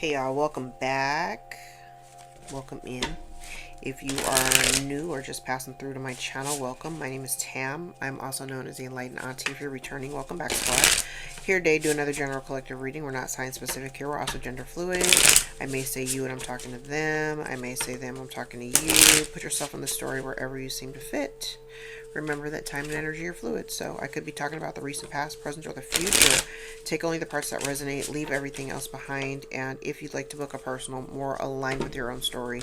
Hey y'all, welcome back. Welcome in. If you are new or just passing through to my channel, welcome. My name is Tam. I'm also known as the Enlightened Auntie. If you're returning, welcome back, squad. Here today, do another general collective reading. We're not sign specific here. We're also gender fluid. I may say you and I'm talking to them. I may say them, I'm talking to you. Put yourself in the story wherever you seem to fit. Remember that time and energy are fluid, so I could be talking about the recent past, present, or the future. Take only the parts that resonate, leave everything else behind, and if you'd like to book a personal, more aligned with your own story,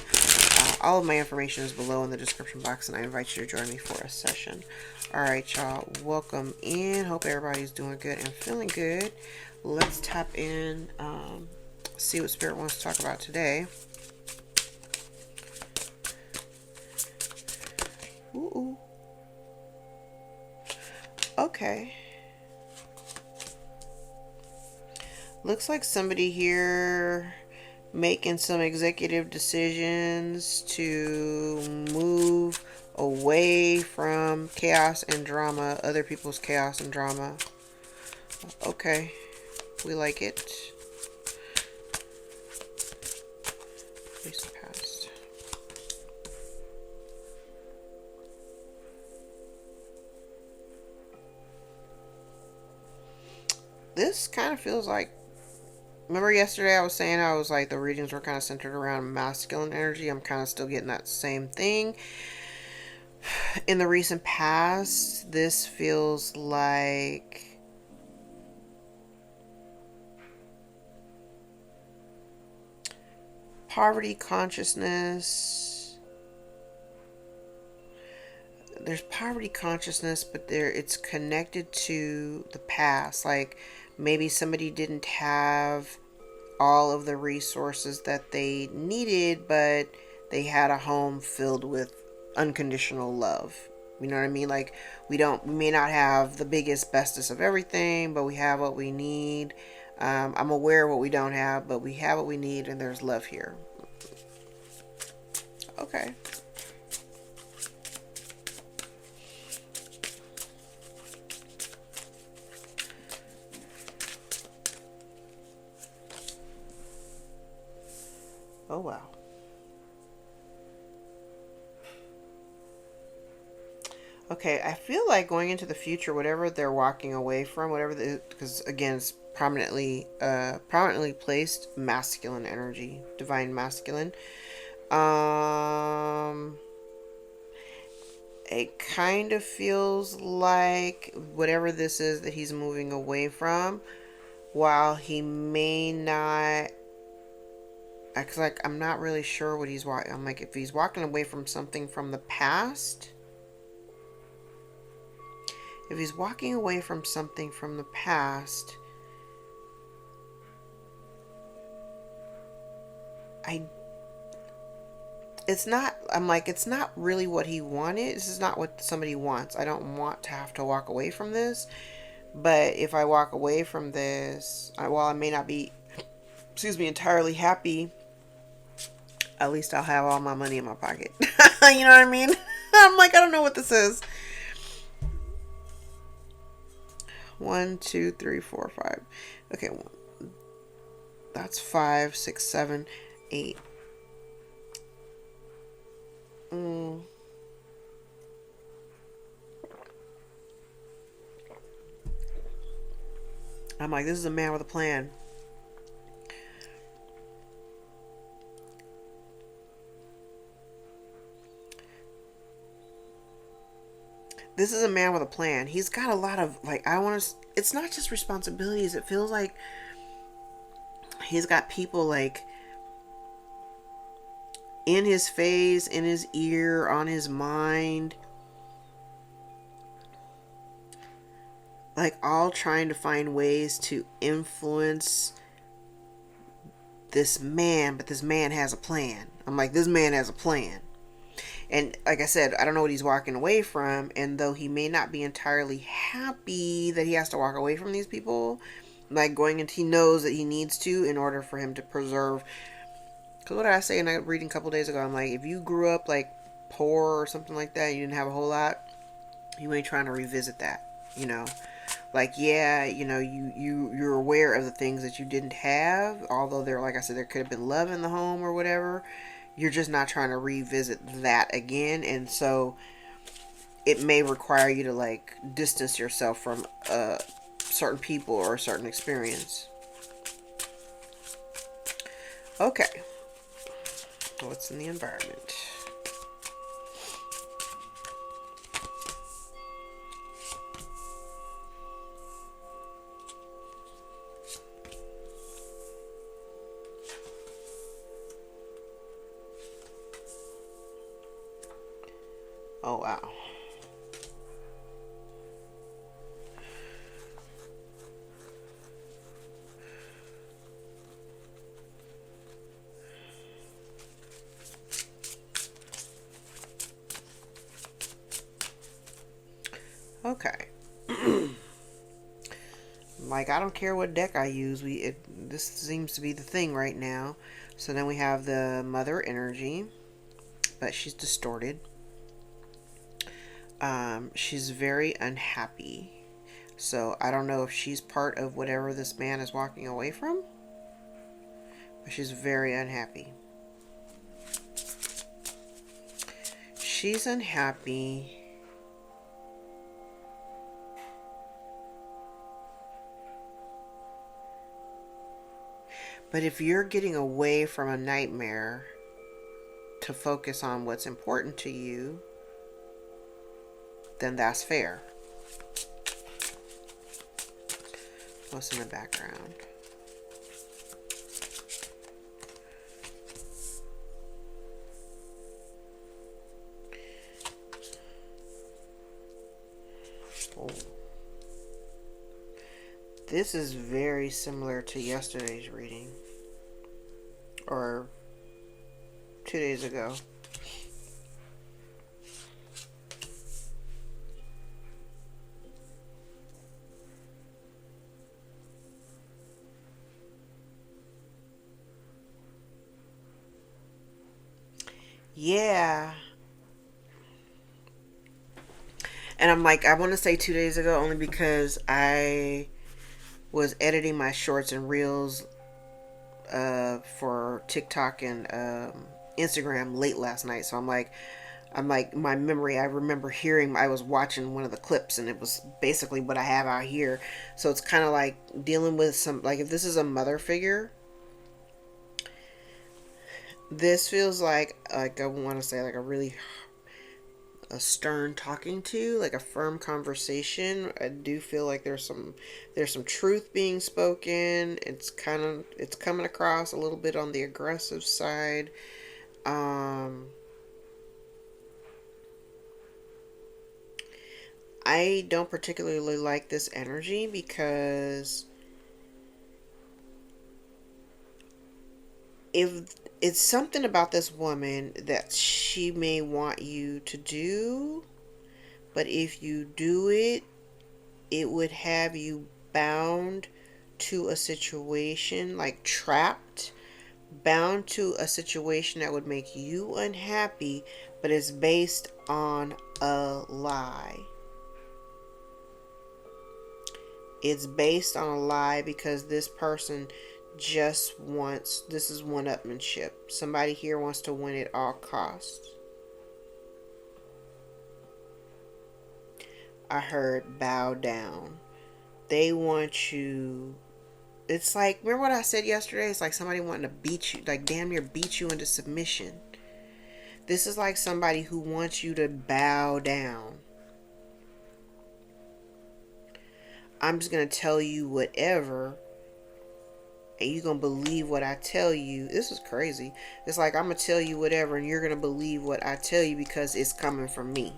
all of my information is below in the description box, and I invite you to join me for a session. Alright, y'all, welcome in. Hope everybody's doing good and feeling good. Let's tap in, see what Spirit wants to talk about today. Ooh. Okay. Looks like somebody here making some executive decisions to move away from chaos and drama, other people's chaos and drama. Okay. We like it. Recent past. This kind of feels like, remember yesterday I was saying I was like the readings were kind of centered around masculine energy. I'm kind of still getting that same thing. In the recent past, this feels like poverty consciousness. There's poverty consciousness, but it's connected to the past. Like maybe somebody didn't have all of the resources that they needed, but they had a home filled with unconditional love. You know what I mean? Like we may not have the biggest, bestest of everything, but we have what we need. I'm aware of what we don't have, but we have what we need, and there's love here. Okay. Oh, wow. Okay, I feel like going into the future, whatever they're walking away from, because again, it's prominently placed masculine energy, divine masculine. It kind of feels like whatever this is that he's moving away from, while he may not, like I'm not really sure what he's walking. I'm like, if he's walking away from something from the past, it's not, I'm like, it's not really what he wanted. This is not what somebody wants. I don't want to have to walk away from this. But if I walk away from this, while I may not be, entirely happy, at least I'll have all my money in my pocket. You know what I mean? I'm like, I don't know what this is. 1, 2, 3, 4, 5. Okay, that's 5, 6, 7, 8. I'm like, this is a man with a plan. This is a man with a plan. He's got a lot of, like, it's not just responsibilities. It feels like he's got people, like, in his face, in his ear, on his mind. Like, all trying to find ways to influence this man, but this man has a plan. I'm like, this man has a plan. And like I said, I don't know what he's walking away from. And though he may not be entirely happy that he has to walk away from these people, like going into, he knows that he needs to in order for him to preserve. Because what did I say in a reading a couple days ago? I'm like, if you grew up like poor or something like that, you didn't have a whole lot, you ain't trying to revisit that, you know. Like, yeah, you know, you're aware of the things that you didn't have, although there, like I said, there could have been love in the home or whatever. You're just not trying to revisit that again, and so it may require you to like distance yourself from certain people or a certain experience. Okay, what's in the environment? Oh wow. Okay. Like, I don't care what deck I use. This seems to be the thing right now. So then we have the mother energy, but she's distorted. She's very unhappy. So I don't know if she's part of whatever this man is walking away from, but she's very unhappy. She's unhappy. But if you're getting away from a nightmare to focus on what's important to you, then that's fair. What's in the background? Oh. This is very similar to yesterday's reading. Or 2 days ago. Yeah. And I'm like, I want to say 2 days ago only because I was editing my shorts and reels for TikTok and Instagram late last night. So I'm like, my memory, I remember hearing, I was watching one of the clips and it was basically what I have out here. So it's kind of like dealing with some, like if this is a mother figure, this feels like I want to say like a stern talking to, like a firm conversation. I do feel like there's some truth being spoken. It's coming across a little bit on the aggressive side. I don't particularly like this energy because if it's something about this woman that she may want you to do, but if you do it, it would have you bound to a situation, like trapped, bound to a situation that would make you unhappy, but it's based on a lie. It's based on a lie because this person just wants, this is one-upmanship. Somebody here wants to win at all costs. I heard bow down. They want you. It's like, remember what I said yesterday? It's like somebody wanting to beat you, like damn near beat you into submission. This is like somebody who wants you to bow down. I'm just going to tell you whatever, and you're going to believe what I tell you. This is crazy. It's like I'm going to tell you whatever, and you're going to believe what I tell you because it's coming from me.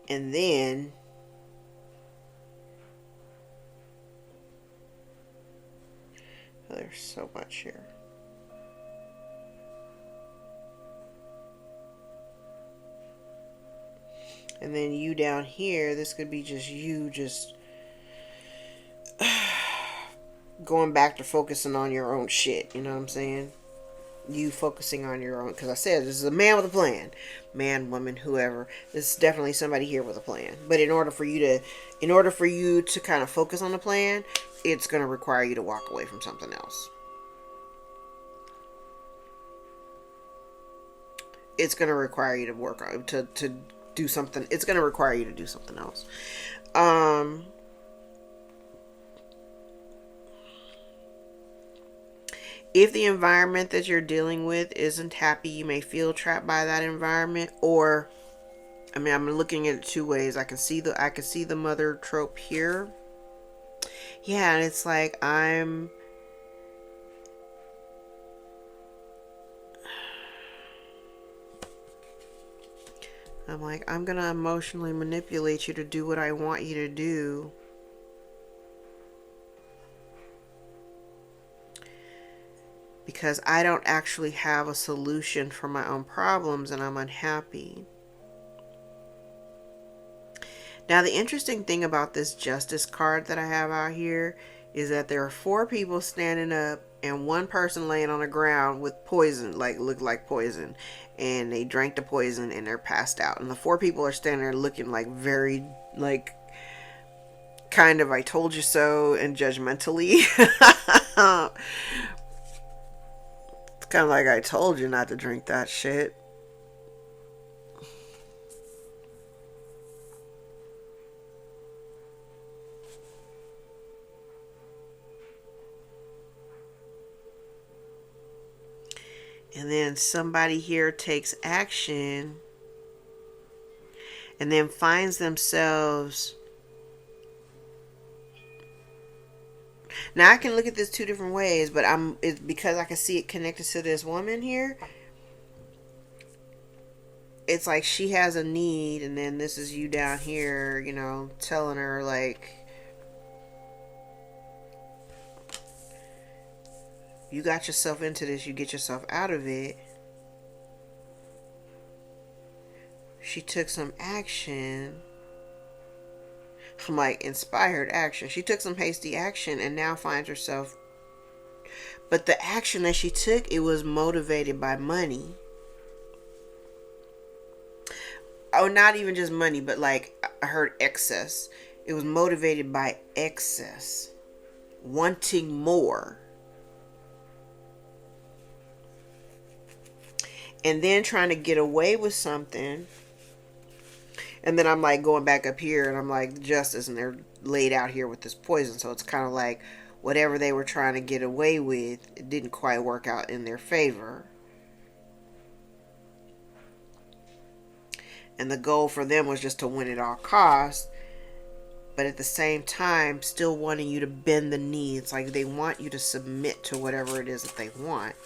And then oh, there's so much here. And then you down here, this could be just you just going back to focusing on your own shit. You know what I'm saying? you focusing on your own, because I said this is a man with a plan, man, woman, whoever. This is definitely somebody here with a plan. But in order for you to kind of focus on the plan, it's going to require you to walk away from something else. It's going to require you to work on to do something. It's going to require you to do something else. If the environment that you're dealing with isn't happy, you may feel trapped by that environment. Or, I mean, I'm looking at it two ways. I can see the mother trope here. Yeah, and it's like I'm like, I'm gonna emotionally manipulate you to do what I want you to do. Because I don't actually have a solution for my own problems and I'm unhappy. Now, the interesting thing about this Justice card that I have out here is that there are 4 people standing up and 1 person laying on the ground with poison, like look like poison. And they drank the poison and they're passed out. And the 4 people are standing there looking like very, like, kind of I told you so and judgmentally. It's kind of like I told you not to drink that shit. And then somebody here takes action and then finds themselves. Now I can look at this 2 different ways, but it's because I can see it connected to this woman here. It's like she has a need, and then this is you down here, you know, telling her like, you got yourself into this, you get yourself out of it. She took some action. I'm like, inspired action. She took some hasty action and now finds herself. But the action that she took, it was motivated by money. Oh, not even just money, but like I heard excess. It was motivated by excess. Wanting more. And then trying to get away with something. And then I'm like going back up here and I'm like justice, and they're laid out here with this poison. So it's kind of like whatever they were trying to get away with, it didn't quite work out in their favor. And the goal for them was just to win at all costs. But at the same time, still wanting you to bend the knee. It's like they want you to submit to whatever it is that they want.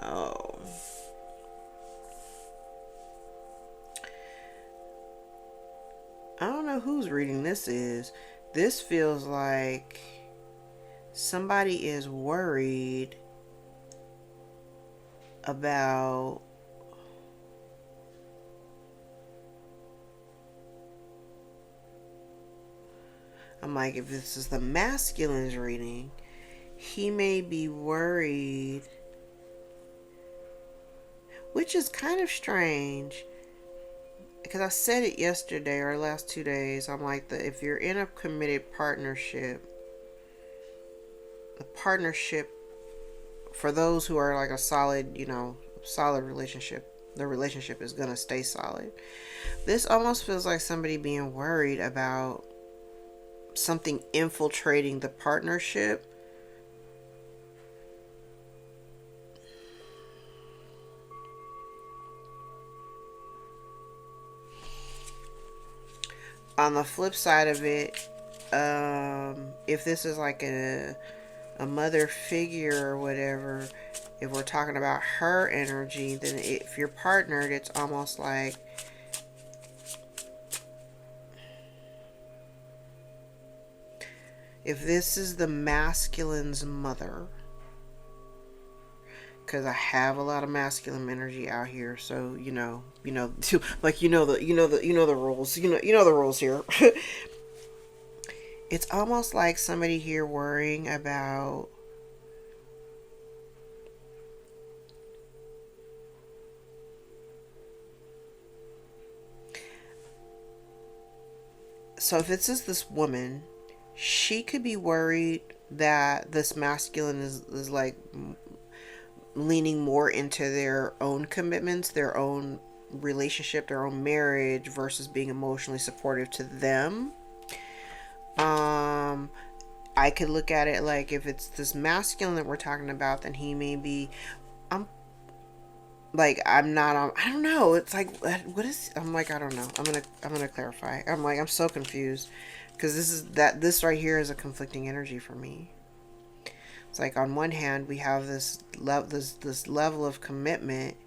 Oh. I don't know whose reading this is. This feels like somebody is worried about I'm like, if this is the masculine's reading, he may be worried, which is kind of strange because I said it yesterday or last 2 days. I'm like, if you're in a committed partnership, the partnership, for those who are like a solid, you know, solid relationship, the relationship is going to stay solid. This almost feels like somebody being worried about something infiltrating the partnership. On the flip side of it, if this is like a mother figure or whatever, if we're talking about her energy, then if you're partnered, it's almost like if this is the masculine's mother, because I have a lot of masculine energy out here. So like the rules. You know the rules here. It's almost like somebody here worrying about so if it's just this woman, she could be worried that this masculine is like leaning more into their own commitments, their own relationship, their own marriage versus being emotionally supportive to them. Um, I could look at it like if it's this masculine that we're talking about, then he may be, I'm like, I'm not on, I don't know. It's like, what is, I'm like, I don't know. I'm gonna clarify. I'm like, I'm so confused because this right here is a conflicting energy for me. It's like on one hand we have this level of commitment,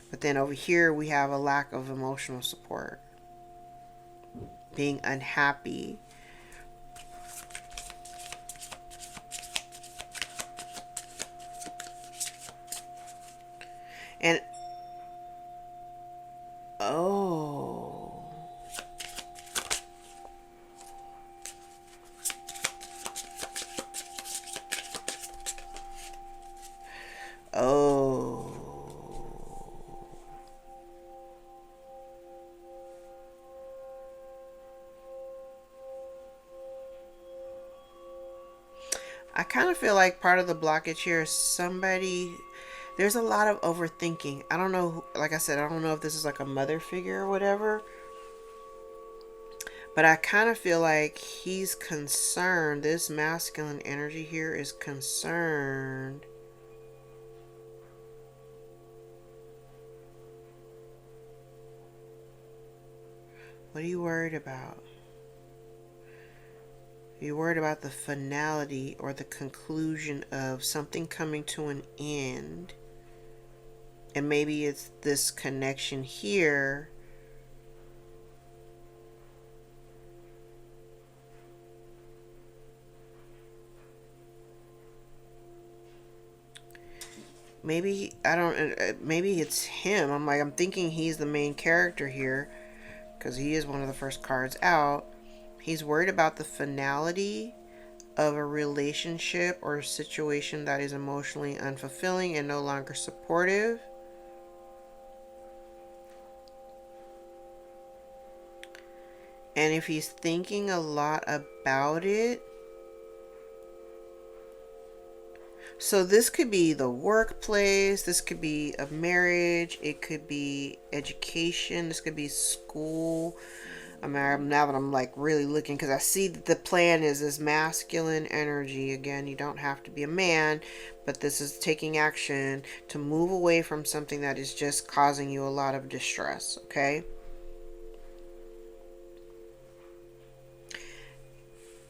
but then over here we have a lack of emotional support, being unhappy. And oh, oh, I kind of feel like part of the blockage here is somebody. There's a lot of overthinking. I don't know. Like I said, I don't know if this is like a mother figure or whatever. But I kind of feel like he's concerned. This masculine energy here is concerned. What are you worried about? Are you worried about the finality or the conclusion of something coming to an end? And maybe it's this connection here. Maybe, I don't, maybe it's him. I'm thinking he's the main character here because he is one of the first cards out. He's worried about the finality of a relationship or a situation that is emotionally unfulfilling and no longer supportive. And if he's thinking a lot about it, so this could be the workplace, this could be a marriage, it could be education, this could be school. I mean, now that I'm like really looking, because I see that the plan is this masculine energy. Again, you don't have to be a man, but this is taking action to move away from something that is just causing you a lot of distress, okay?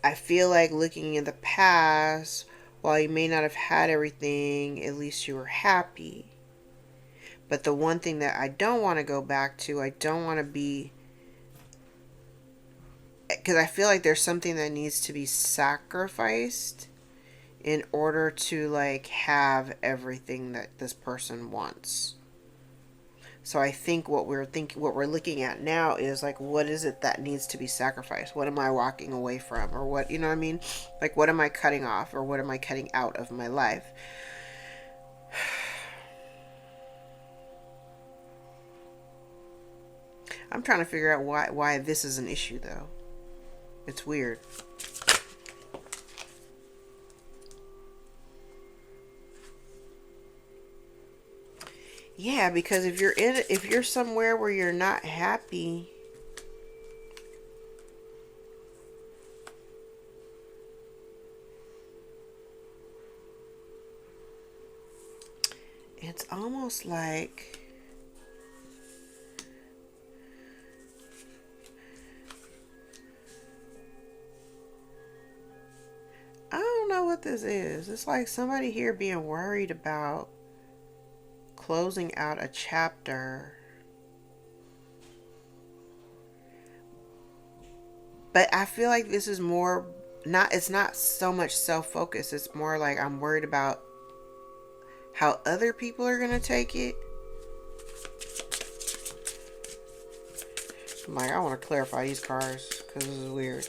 I feel like looking in the past, while you may not have had everything, at least you were happy. But the one thing that I don't want to go back to, I don't want to be, because I feel like there's something that needs to be sacrificed in order to like have everything that this person wants. So I think what we're looking at now is like, what is it that needs to be sacrificed? What am I walking away from? Or what, you know what I mean? Like, what am I cutting off or what am I cutting out of my life? I'm trying to figure out why this is an issue though. It's weird. Yeah, because if you're somewhere where you're not happy, it's almost like I don't know what this is. It's like somebody here being worried about closing out a chapter. But I feel like this is more it's not so much self-focus. It's more like I'm worried about how other people are going to take it. I'm like, I want to clarify these cards because this is weird.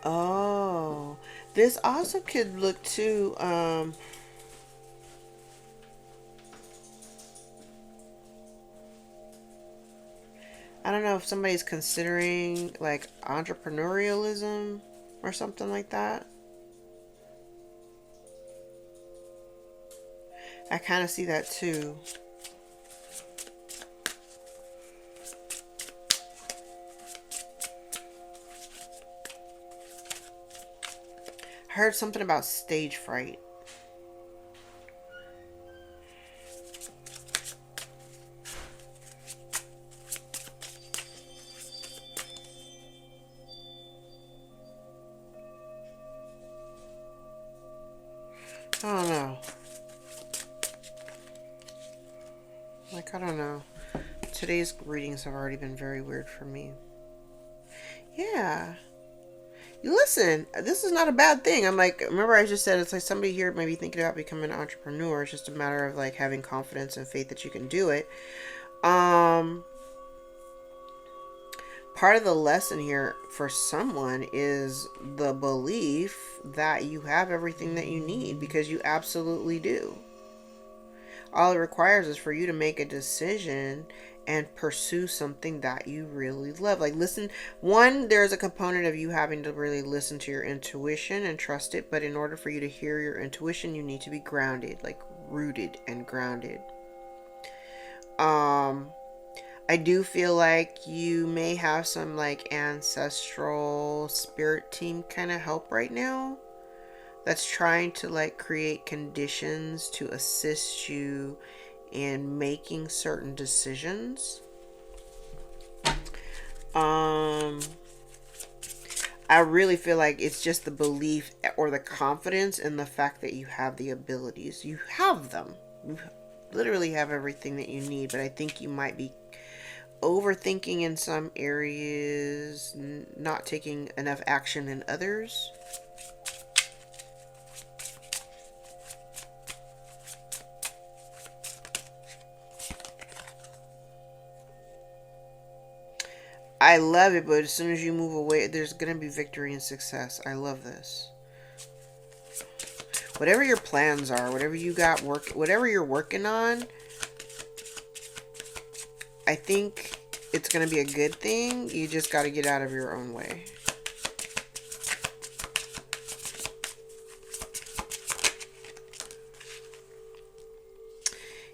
Oh, this also could look too, I don't know if somebody's considering like entrepreneurialism or something like that. I kind of see that too. I heard something about stage fright. I don't know. Like, I don't know. Today's readings have already been very weird for me. Yeah. Listen, this is not a bad thing. I'm like, remember I just said it's like somebody here may be thinking about becoming an entrepreneur. It's just a matter of like having confidence and faith that you can do it. Part of the lesson here for someone is the belief that you have everything that you need, because you absolutely do. All it requires is for you to make a decision and pursue something that you really love. Like, listen, there's a component of you having to really listen to your intuition and trust it. But in order for you to hear your intuition, you need to be grounded, like rooted and grounded. I do feel like you may have some like ancestral spirit team kind of help right now that's trying to like create conditions to assist you in making certain decisions. I really feel like it's just the belief or the confidence in the fact that you have the abilities. You have them. You literally have everything that you need, but I think you might be overthinking in some areas, not taking enough action in others. I love it, but as soon as you move away, there's going to be victory and success. I love this. Whatever your plans are, whatever you got whatever you're working on, I think it's going to be a good thing. You just got to get out of your own way.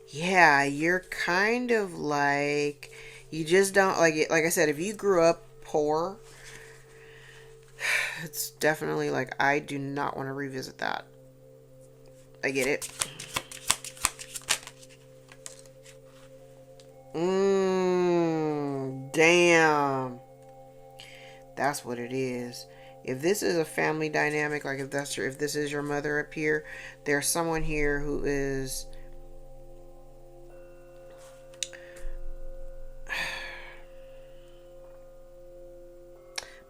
Yeah, you're kind of like, you just don't, like I said, if you grew up poor, it's definitely like, I do not want to revisit that. I get it. Damn. That's what it is. If this is a family dynamic, like if this is your mother up here, there's someone here who is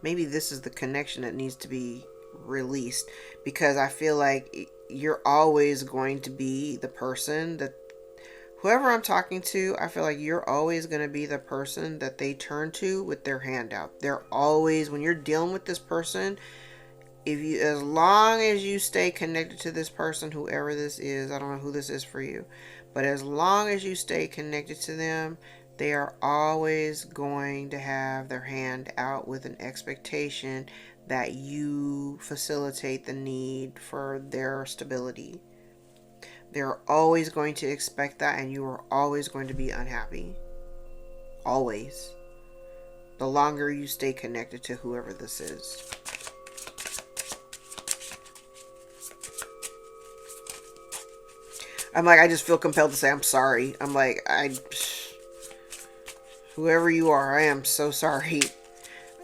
maybe this is the connection that needs to be released, because I feel like you're always going to be the person that whoever I'm talking to, I feel like you're always going to be the person that they turn to with their hand out. They're always, when you're dealing with this person, as long as you stay connected to this person, whoever this is, I don't know who this is for you, but as long as you stay connected to them, they are always going to have their hand out with an expectation that you facilitate the need for their stability. They're always going to expect that, and you are always going to be unhappy. Always. The longer you stay connected to whoever this is. I'm like, I just feel compelled to say I'm sorry. I'm like, whoever you are, I am so sorry.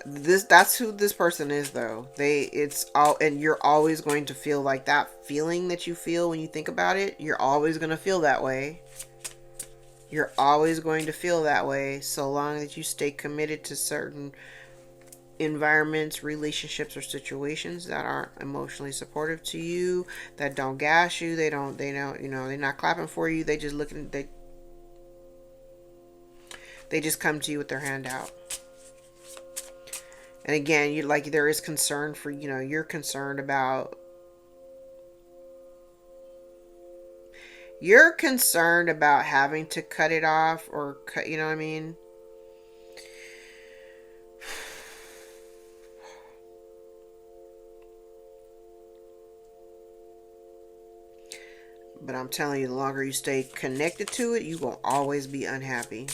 That's who this person is, though. And you're always going to feel like that feeling that you feel when you think about it. You're always going to feel that way. You're always going to feel that way so long as you stay committed to certain environments, relationships, or situations that aren't emotionally supportive to you, that don't gas you. They don't, they're not clapping for you. They just looking, they just come to you with their hand out. And again, you like, there is concern for, you're concerned about, having to cut it off or cut, you know what I mean? But I'm telling you, the longer you stay connected to it, you will always be unhappy.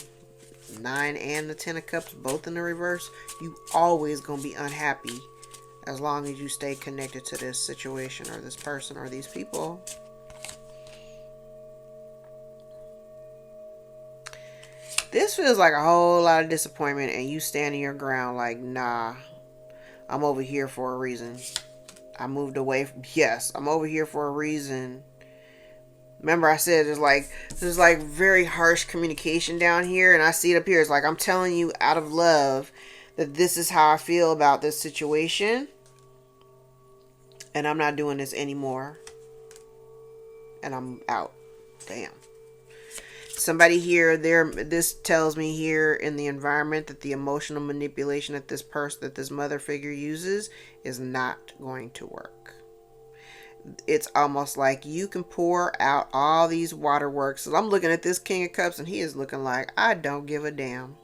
9 and the 10 of cups, both in the reverse, you always gonna be unhappy as long as you stay connected to this situation or this person or these people. This feels like a whole lot of disappointment, and you standing your ground like, nah, I'm over here for a reason. I moved away from, yes, I'm over here for a reason. Remember I said there's like very harsh communication down here, and I see it up here. It's like, I'm telling you out of love that this is how I feel about this situation, and I'm not doing this anymore, and I'm out. Damn. Somebody here, this tells me here in the environment that the emotional manipulation that this mother figure uses is not going to work. It's almost like you can pour out all these waterworks. So I'm looking at this King of Cups, and he is looking like, I don't give a damn.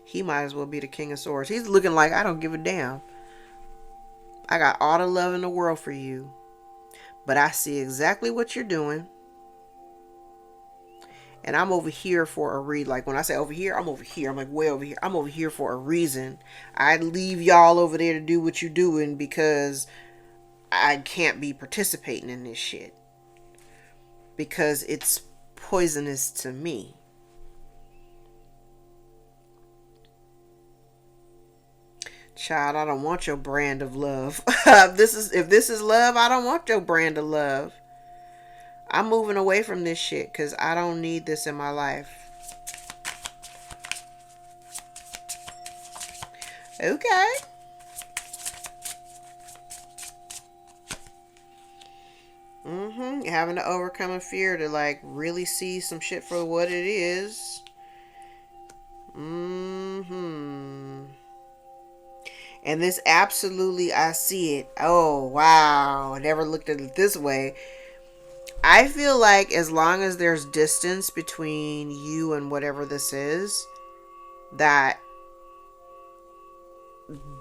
He might as well be the King of Swords. He's looking like, I don't give a damn. I got all the love in the world for you, but I see exactly what you're doing, and I'm over here for a reason. Like, when I say over here, I'm over here. I'm like way over here. I'm over here for a reason. I leave y'all over there to do what you're doing because I can't be participating in this shit. Because it's poisonous to me. Child, I don't want your brand of love. If this is love, I don't want your brand of love. I'm moving away from this shit because I don't need this in my life. Okay. Having to overcome a fear to like really see some shit for what it is. And this absolutely, I see it. Oh, wow. I never looked at it this way. I feel like as long as there's distance between you and whatever this is, that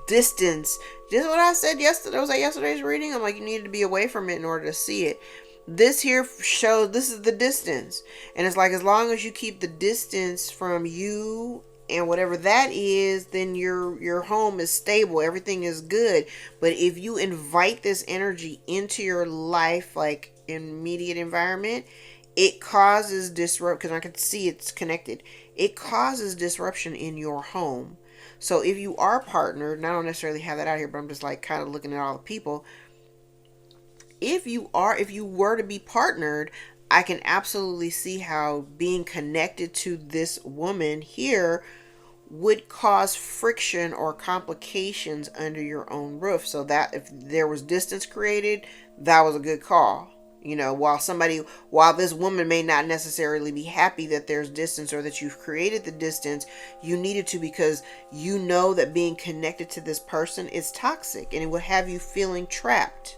distance, just what I said yesterday, was like yesterday's reading, I'm like, you needed to be away from it in order to see it. This here shows, this is the distance. And it's like, as long as you keep the distance from you and whatever that is, then your home is stable, everything is good. But if you invite this energy into your life, like immediate environment, it causes disrupt, because I can see it's connected. It causes disruption in your home. So if you are partnered, and I don't necessarily have that out here, but I'm just like kind of looking at all the people. If you were to be partnered, I can absolutely see how being connected to this woman here would cause friction or complications under your own roof. So that if there was distance created, that was a good call. While this woman may not necessarily be happy that there's distance or that you've created the distance, you needed to, because you know that being connected to this person is toxic and it would have you feeling trapped.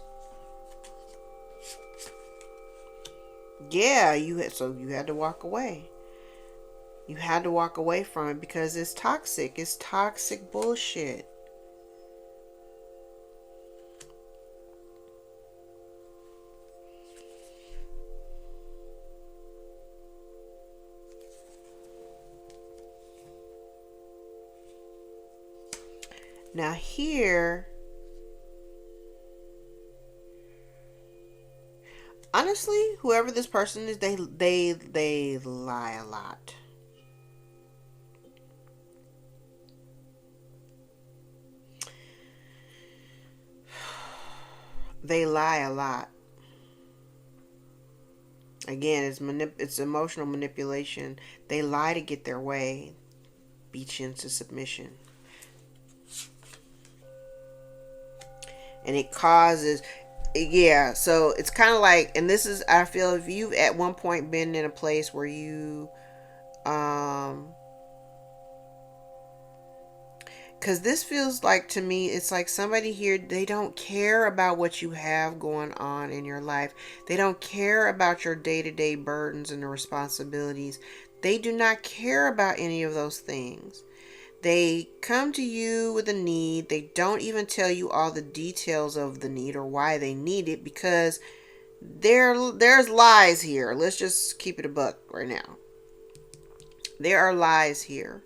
Yeah, you had to walk away. You had to walk away from it because it's toxic. It's toxic bullshit. Now here, honestly, whoever this person is, they lie a lot. They lie a lot. Again, it's emotional manipulation. They lie to get their way, beat you into submission. And it causes, yeah, so it's kind of like, and this is, I feel, if you've at one point been in a place where you, because this feels like, to me, it's like somebody here, they don't care about what you have going on in your life. They don't care about your day-to-day burdens and the responsibilities. They do not care about any of those things. They come to you with a need. They don't even tell you all the details of the need or why they need it, because there's lies here. Let's just keep it a buck right now. There are lies here.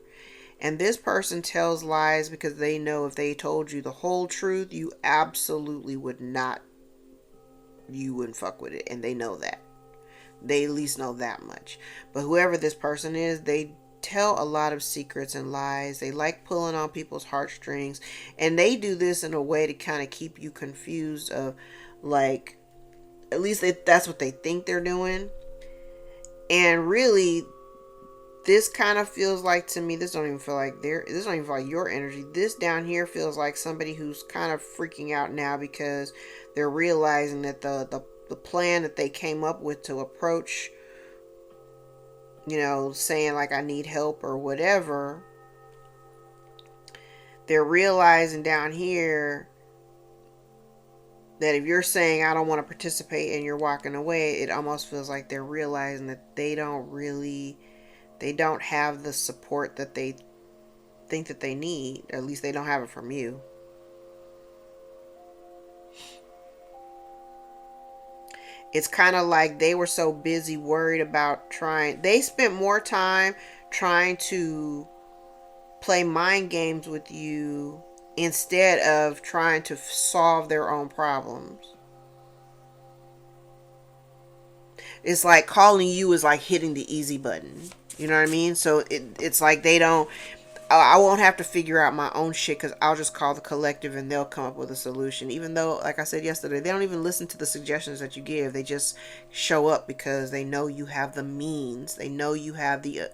And this person tells lies because they know if they told you the whole truth, you absolutely would not, you wouldn't fuck with it. And they know that. They at least know that much. But whoever this person is, they tell a lot of secrets and lies. They like pulling on people's heartstrings. And they do this in a way to kind of keep you confused of, like, at least that's what they think they're doing. And really, this kind of feels like, to me, this don't even feel like your energy. This down here feels like somebody who's kind of freaking out now because they're realizing that the plan that they came up with to approach, saying like, I need help or whatever, they're realizing down here that if you're saying I don't want to participate and you're walking away, it almost feels like they're realizing that they don't have the support that they think that they need. Or at least they don't have it from you. It's kind of like they were so busy worried about they spent more time trying to play mind games with you instead of trying to solve their own problems. It's like calling you is like hitting the easy button. You know what I mean? So it's like they don't, I won't have to figure out my own shit because I'll just call the collective and they'll come up with a solution. Even though, like I said yesterday, they don't even listen to the suggestions that you give. They just show up because they know you have the means. They know you have the,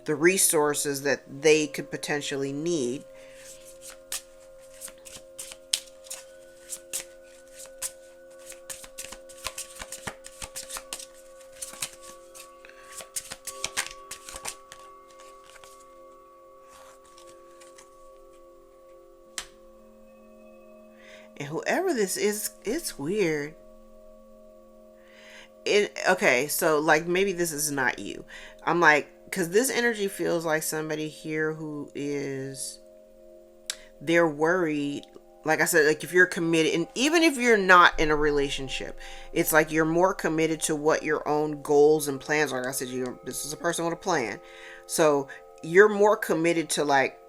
the resources that they could potentially need. And whoever this is, it's weird. Okay, so like maybe this is not you. I'm like, because this energy feels like somebody here who is, they're worried. Like I said, like if you're committed, and even if you're not in a relationship, it's like you're more committed to what your own goals and plans are. Like I said, this is a person with a plan. So you're more committed to like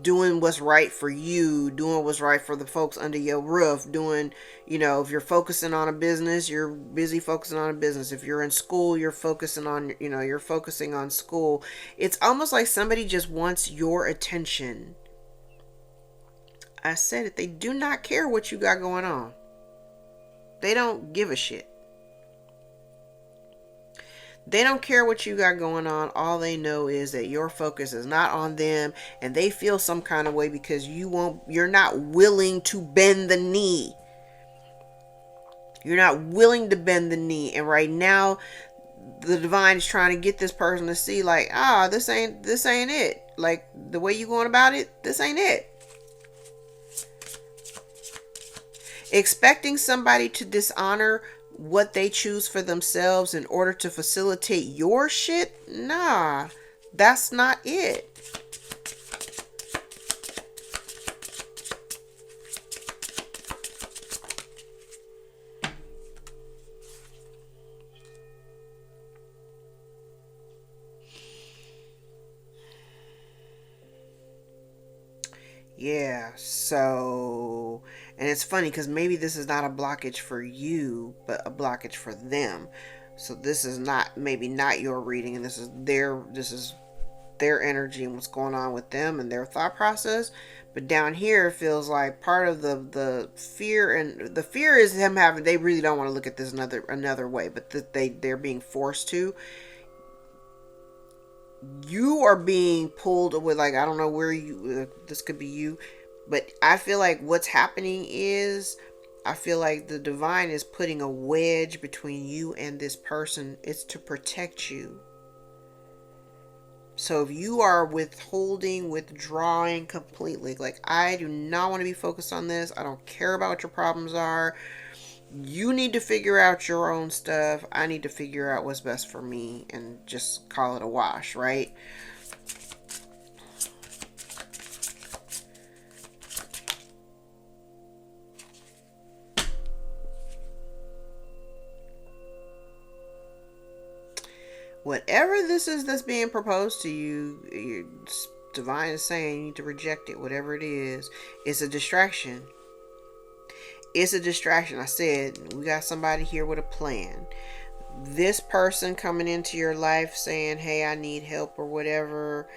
doing what's right for you, doing what's right for the folks under your roof, doing, if you're focusing on a business, you're busy focusing on a business. If you're in school, you're focusing on school. It's almost like somebody just wants your attention. I said it, they do not care what you got going on. They don't give a shit. They don't care what you got going on. All they know is that your focus is not on them, and they feel some kind of way because you're not willing to bend the knee. You're not willing to bend the knee. And right now, the divine is trying to get this person to see like, this ain't it. Like the way you going about it, this ain't it. Expecting somebody to dishonor what they choose for themselves in order to facilitate your shit? Nah, that's not it. Yeah, so, and it's funny because maybe this is not a blockage for you, but a blockage for them. So this is maybe not your reading, and this is their energy and what's going on with them and their thought process. But down here it feels like part of the fear, and the fear is them having, they really don't want to look at this another way, but they're being forced to. You are being pulled with, like, I don't know where you, this could be you, but I feel like what's happening is, I feel like the divine is putting a wedge between you and this person. It's to protect you. So if you are withdrawing completely, like, I do not want to be focused on this, I don't care about what your problems are, you need to figure out your own stuff, I need to figure out what's best for me, and just call it a wash, right? Whatever this is that's being proposed to you, your divine is saying you need to reject it. Whatever it is, it's a distraction. It's a distraction. I said, we got somebody here with a plan. This person coming into your life saying, hey, I need help, or whatever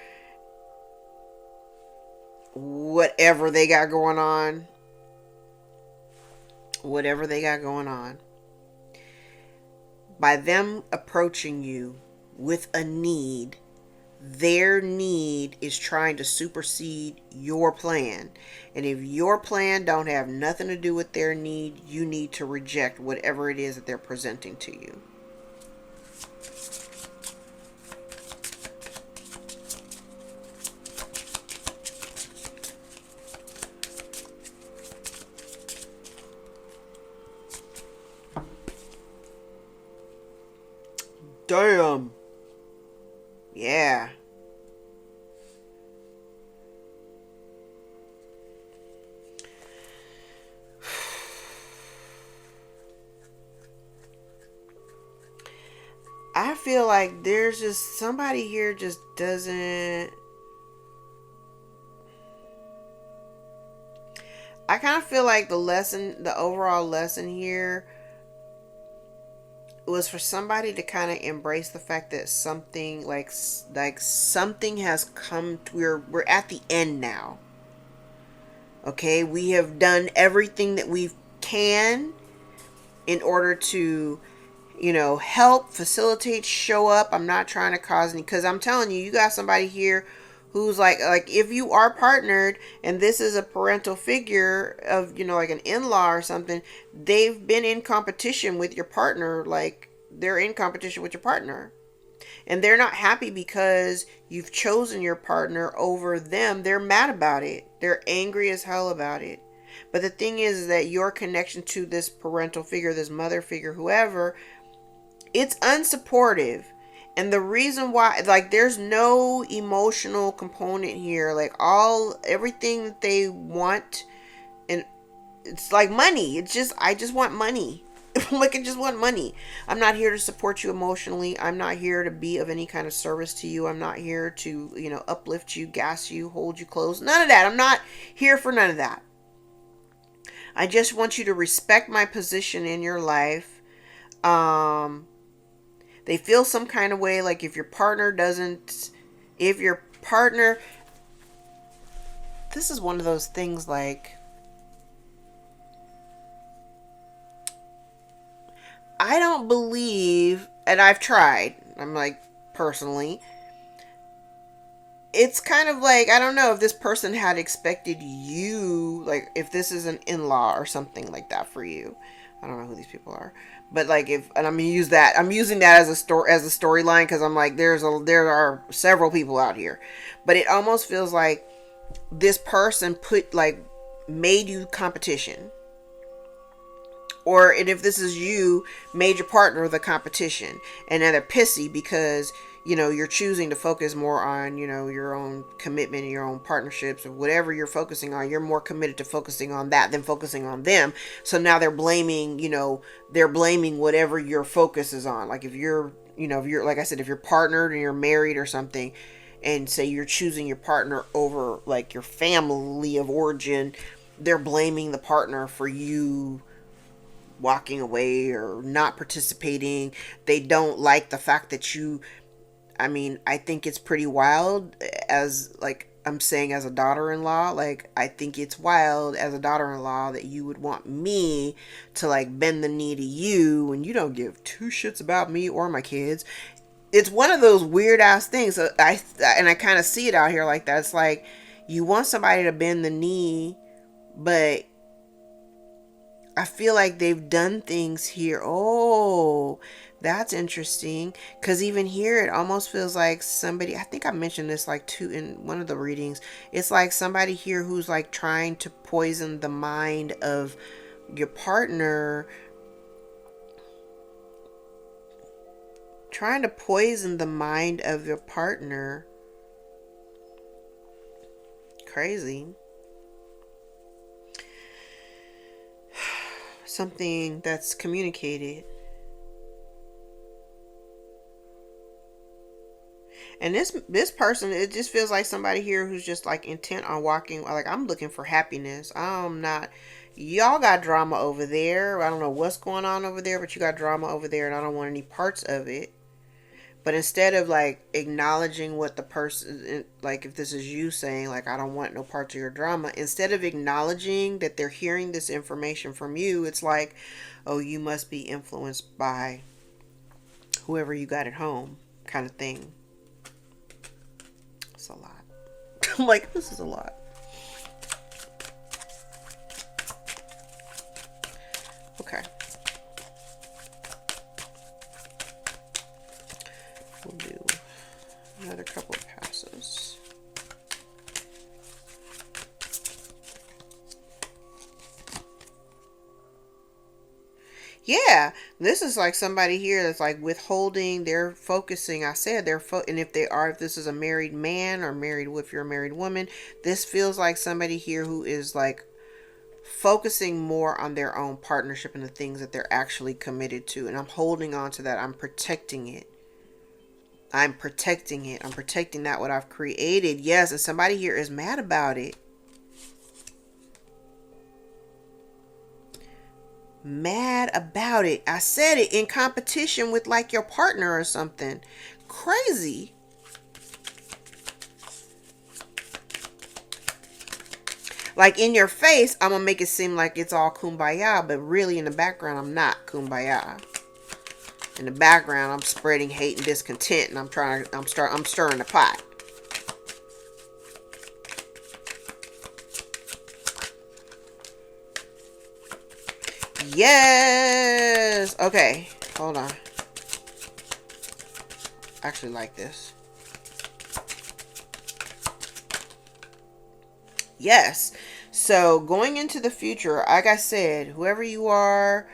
they got going on. Whatever they got going on. By them approaching you with a need, their need is trying to supersede your plan. And if your plan don't have nothing to do with their need, you need to reject whatever it is that they're presenting to you. Damn. Yeah. I feel like there's just somebody here just doesn't. I kind of feel like the overall lesson here was for somebody to kind of embrace the fact that something like something has come. We're at the end now. Okay, we have done everything that we can in order to, help, facilitate, show up. I'm not trying to cause any, because I'm telling you, you got somebody here who's like if you are partnered and this is a parental figure of, like an in-law or something, they've been in competition with your partner. Like, they're in competition with your partner. And they're not happy because you've chosen your partner over them. They're mad about it. They're angry as hell about it. But the thing is that your connection to this parental figure, this mother figure, whoever, it's unsupportive. And the reason why, like, there's no emotional component here. Like, everything that they want, and it's like money. I just want money. Like, I just want money. I'm not here to support you emotionally. I'm not here to be of any kind of service to you. I'm not here to, uplift you, gas you, hold you close. None of that. I'm not here for none of that. I just want you to respect my position in your life. They feel some kind of way, like if your partner, this is one of those things, like, I don't believe, and I've tried, I'm like, personally, it's kind of like, I don't know if this person had expected you, like, if this is an in-law or something like that for you. I don't know who these people are, but like, and I'm using that as a storyline, because I'm like, there are several people out here, but it almost feels like this person made you competition. Or, and if this is you, made your partner the competition. And now they're pissy because, you're choosing to focus more on, your own commitment and your own partnerships, or whatever you're focusing on. You're more committed to focusing on that than focusing on them. So now they're blaming whatever your focus is on. Like, if you're, like I said, if you're partnered and you're married or something, and say you're choosing your partner over, like, your family of origin, they're blaming the partner for you walking away or not participating. They don't like the fact that you I mean, I think it's pretty wild as, like, I'm saying as a daughter-in-law. Like, I think it's wild as a daughter-in-law that you would want me to, like, bend the knee to you when you don't give two shits about me or my kids. It's one of those weird ass things. I kind of see it out here like that. It's like you want somebody to bend the knee, but I feel like they've done things here. Oh, that's interesting. Because even here, it almost feels like somebody, I think I mentioned this like too in one of the readings. It's like somebody here who's like trying to poison the mind of your partner, trying to poison the mind of your partner. Crazy. Something that's communicated. And this person, it just feels like somebody here who's just like intent on walking. Like, I'm looking for happiness. I'm not. Y'all got drama over there. I don't know what's going on over there, but you got drama over there, and I don't want any parts of it. But instead of like acknowledging what the person, like if this is you saying like I don't want no parts of your drama, instead of acknowledging that they're hearing this information from you, it's like, oh, you must be influenced by whoever you got at home, kind of thing. It's a lot. I'm like, this is a lot. Okay. We'll do another couple of passes. Yeah, this is like somebody here that's like withholding, they're focusing. I said and if they are, if this is a married man or married, if you're a married woman, this feels like somebody here who is like focusing more on their own partnership and the things that they're actually committed to. And I'm holding on to that. I'm protecting it. I'm protecting it. I'm protecting that what I've created. Yes, and somebody here is mad about it. Mad about it. I said it, in competition with like your partner or something. Crazy. Like in your face, I'm gonna make it seem like it's all kumbaya, but really in the background, I'm not kumbaya. In the background, I'm spreading hate and discontent, and I'm stirring the pot. Yes. Okay. Hold on. I actually like this. Yes. So going into the future, like I said, whoever you are,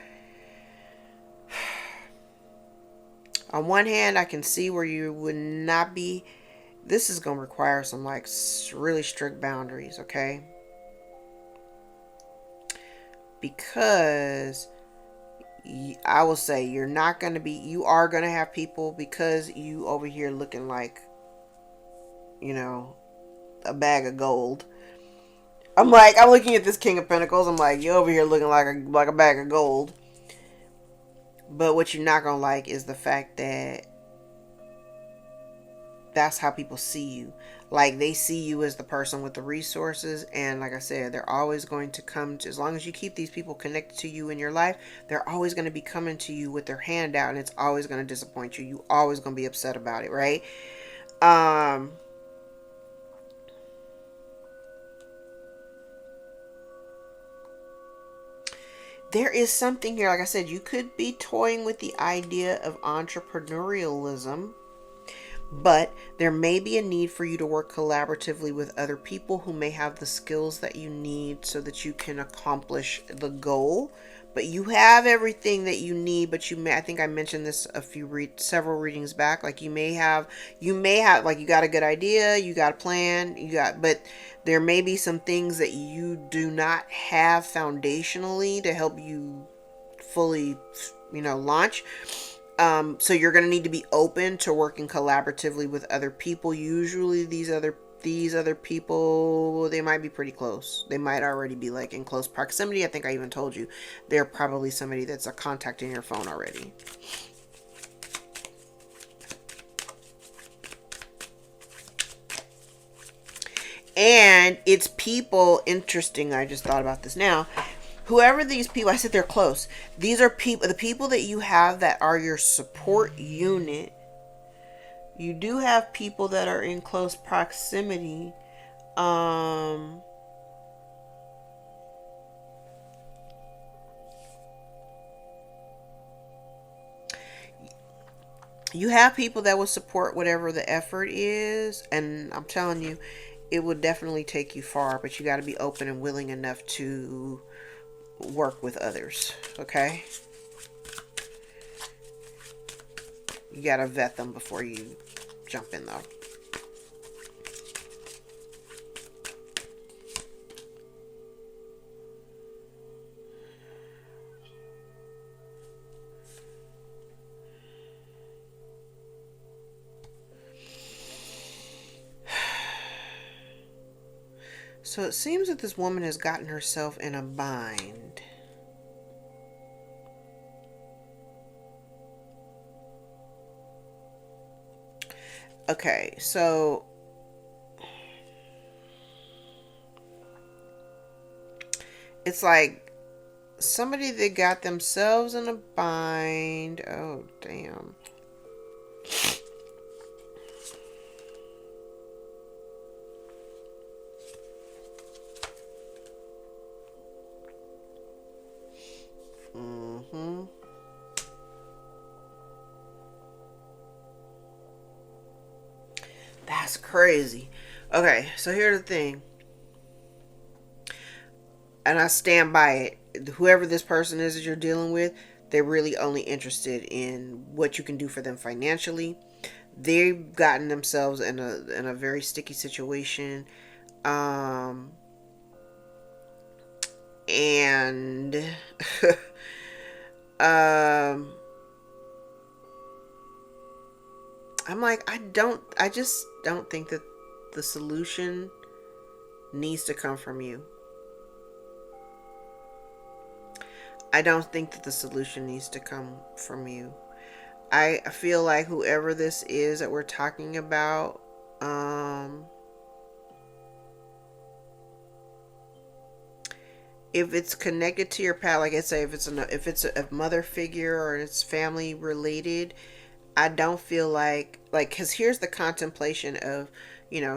on one hand, I can see where you would not be. This is going to require some like really strict boundaries, okay? Because I will say you are going to have people, because you over here looking like, a bag of gold. I'm looking at this King of Pentacles. I'm like, you over here looking like a bag of gold. But what you're not going to like is the fact that that's how people see you. Like, they see you as the person with the resources. And like I said, they're always going to come to, as long as you keep these people connected to you in your life, they're always going to be coming to you with their hand out, and it's always going to disappoint you. You always going to be upset about it, right? There is something here, like I said, you could be toying with the idea of entrepreneurialism, but there may be a need for you to work collaboratively with other people who may have the skills that you need so that you can accomplish the goal. But you have everything that you need, but I think I mentioned this several readings back. Like you may have, like you got a good idea, you got a plan, but there may be some things that you do not have foundationally to help you fully, launch. So you're going to need to be open to working collaboratively with other people. Usually these other people, they might be pretty close. They might already be like in close proximity. I think I even told you they're probably somebody that's a contact in your phone already. And it's people, interesting, I just thought about this now. Whoever these people, I said they're close. These are people, the people that you have that are your support unit. You do have people that are in close proximity. You have people that will support whatever the effort is, and I'm telling you, it would definitely take you far, but you got to be open and willing enough to work with others, okay? You got to vet them before you jump in, though. So it seems that this woman has gotten herself in a bind. Okay, so it's like somebody that got themselves in a bind. Oh, damn. That's crazy. Okay, so here's the thing. And I stand by it. Whoever this person is that you're dealing with, they're really only interested in what you can do for them financially. They've gotten themselves in a very sticky situation. And I'm like, I just don't think that the solution needs to come from you. I don't think that the solution needs to come from you. I feel like whoever this is that we're talking about, if it's connected to your past, like I say, if it's a mother figure or it's family related, I don't feel like, because here's the contemplation of,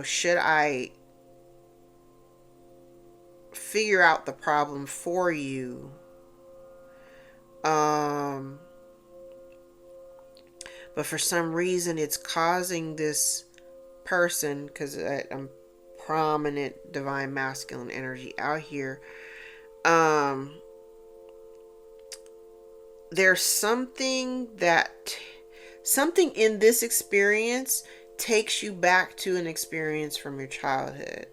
should I figure out the problem for you? But for some reason it's causing this person, because I'm prominent divine masculine energy out here. There's something in this experience takes you back to an experience from your childhood.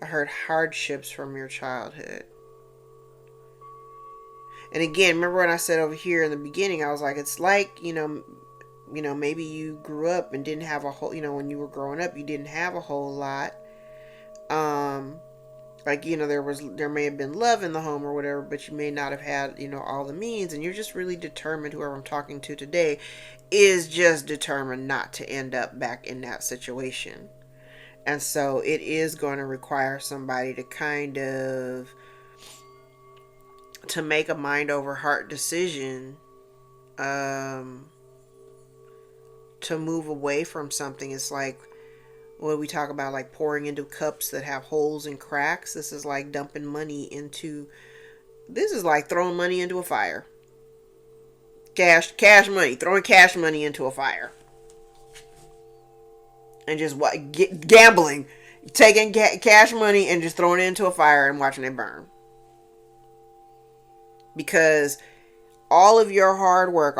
I heard hardships from your childhood. And again, remember when I said over here in the beginning, I was like, it's like, maybe you grew up and didn't have a whole, when you were growing up, you didn't have a whole lot. There may have been love in the home or whatever, but you may not have had, all the means, and you're just really determined, whoever I'm talking to today is just determined not to end up back in that situation. And so it is going to require somebody to kind of to make a mind over heart decision, to move away from something. It's like what we talk about, like pouring into cups that have holes and cracks. This is like dumping money into, this is like throwing money into a fire. Cash money, throwing cash money into a fire. And just gambling, taking cash money and just throwing it into a fire and watching it burn. Because all of your hard work,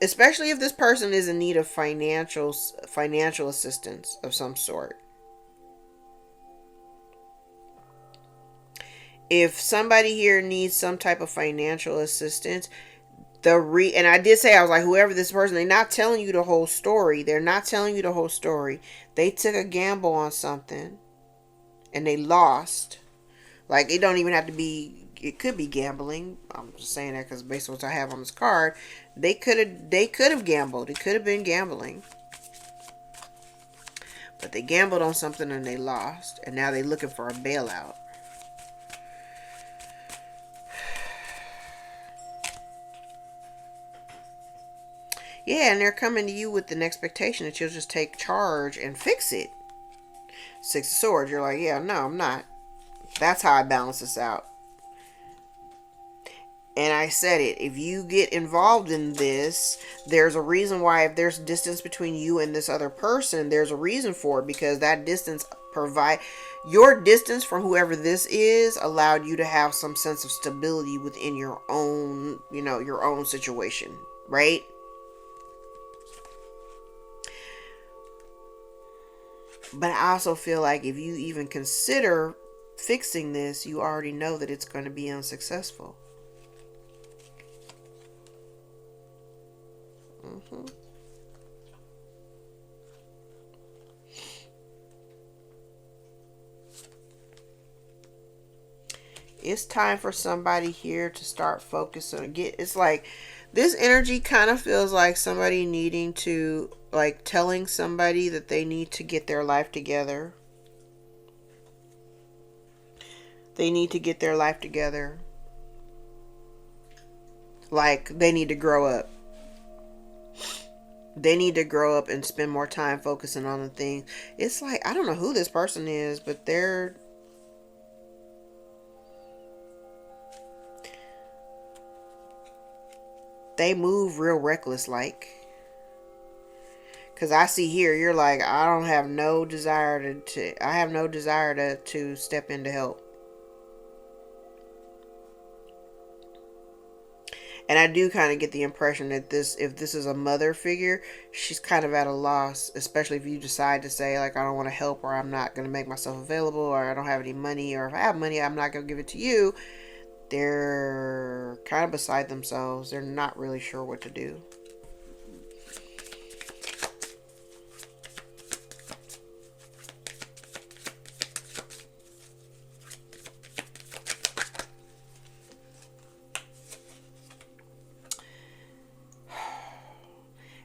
especially if this person is in need of financial assistance of some sort. If somebody here needs some type of financial assistance, and I did say, I was like, whoever this person, they're not telling you the whole story. They're not telling you the whole story. They took a gamble on something and they lost. Like, it don't even have to be, it could be gambling. I'm just saying that because based on what I have on this card, they could have gambled. It could have been gambling. But they gambled on something and they lost. And now they're looking for a bailout. Yeah, and they're coming to you with an expectation that you'll just take charge and fix it. Six of Swords, you're like, yeah, no, I'm not. That's how I balance this out. And I said it, if you get involved in this, there's a reason why. If there's distance between you and this other person, there's a reason for it, because that distance your distance from whoever this is allowed you to have some sense of stability within your own, your own situation, right? But I also feel like if you even consider fixing this, you already know that it's going to be unsuccessful. It's time for somebody here to start focusing. It's like this energy kind of feels like somebody needing to, like, telling somebody that they need to get their life together. They need to get their life together. Like, they need to grow up. They need to grow up and spend more time focusing on the things. It's like, I don't know who this person is, but they move real reckless like. Because I see here, you're like, I have no desire to step in to help. And I do kind of get the impression that if this is a mother figure, she's kind of at a loss, especially if you decide to say, like, I don't want to help, or I'm not going to make myself available, or I don't have any money, or if I have money, I'm not going to give it to you. They're kind of beside themselves. They're not really sure what to do.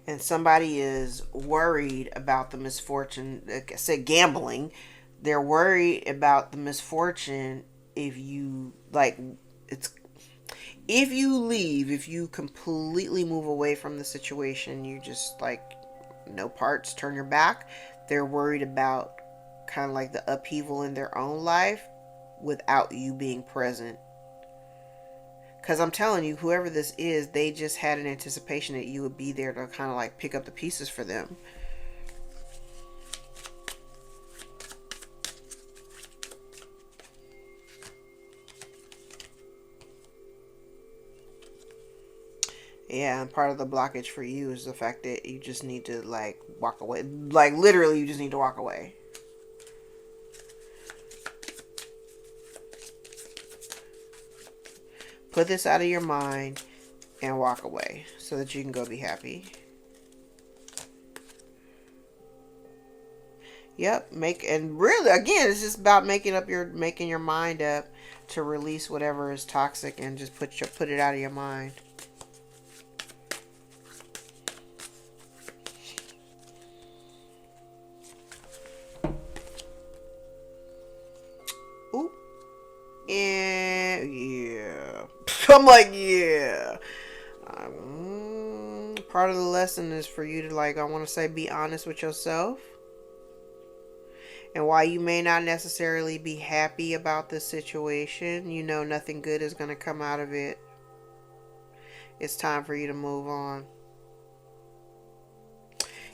And somebody is worried about the misfortune. Like I said, gambling. They're worried about the misfortune if you, like, if you leave, if you completely move away from the situation, you just, like, no parts, turn your back. They're worried about kind of like the upheaval in their own life without you being present. Because I'm telling you, whoever this is, they just had an anticipation that you would be there to kind of like pick up the pieces for them. Yeah, and part of the blockage for you is the fact that you just need to, like, walk away. Like, literally, you just need to walk away. Put this out of your mind and walk away so that you can go be happy. Yep, and really, again, it's just about making your mind up to release whatever is toxic and just put it out of your mind. Ooh. And yeah. I'm like, yeah. Part of the lesson is for you to, like, I want to say, be honest with yourself. And while you may not necessarily be happy about this situation, you know nothing good is going to come out of it. It's time for you to move on.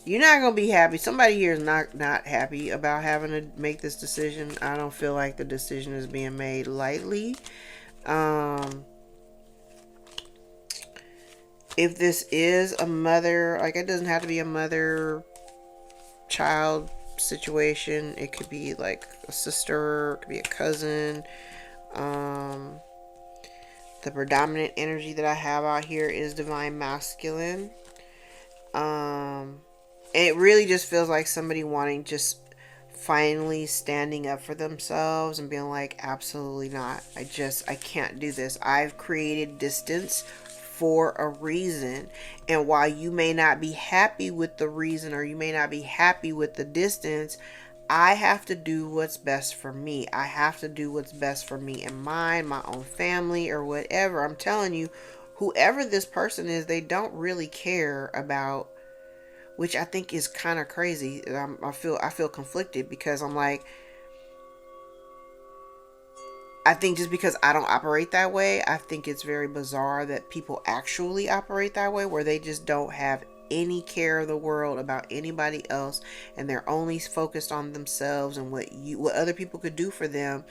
You're not going to be happy. Somebody here is not happy about having to make this decision. I don't feel like the decision is being made lightly. If this is a mother, like, it doesn't have to be a mother-child situation. It could be like a sister, it could be a cousin. The predominant energy that I have out here is divine masculine. And it really just feels like somebody wanting, just finally standing up for themselves and being like, absolutely not. I can't do this. I've created distance for a reason. And while you may not be happy with the reason, or you may not be happy with the distance, I have to do what's best for me. I have to do what's best for me and mine, my own family, or whatever. I'm telling you, whoever this person is, they don't really care about, which I think is kind of crazy. I feel conflicted, because I'm like, I think just because I don't operate that way, I think it's very bizarre that people actually operate that way, where they just don't have any care of the world about anybody else, and they're only focused on themselves and what other people could do for them,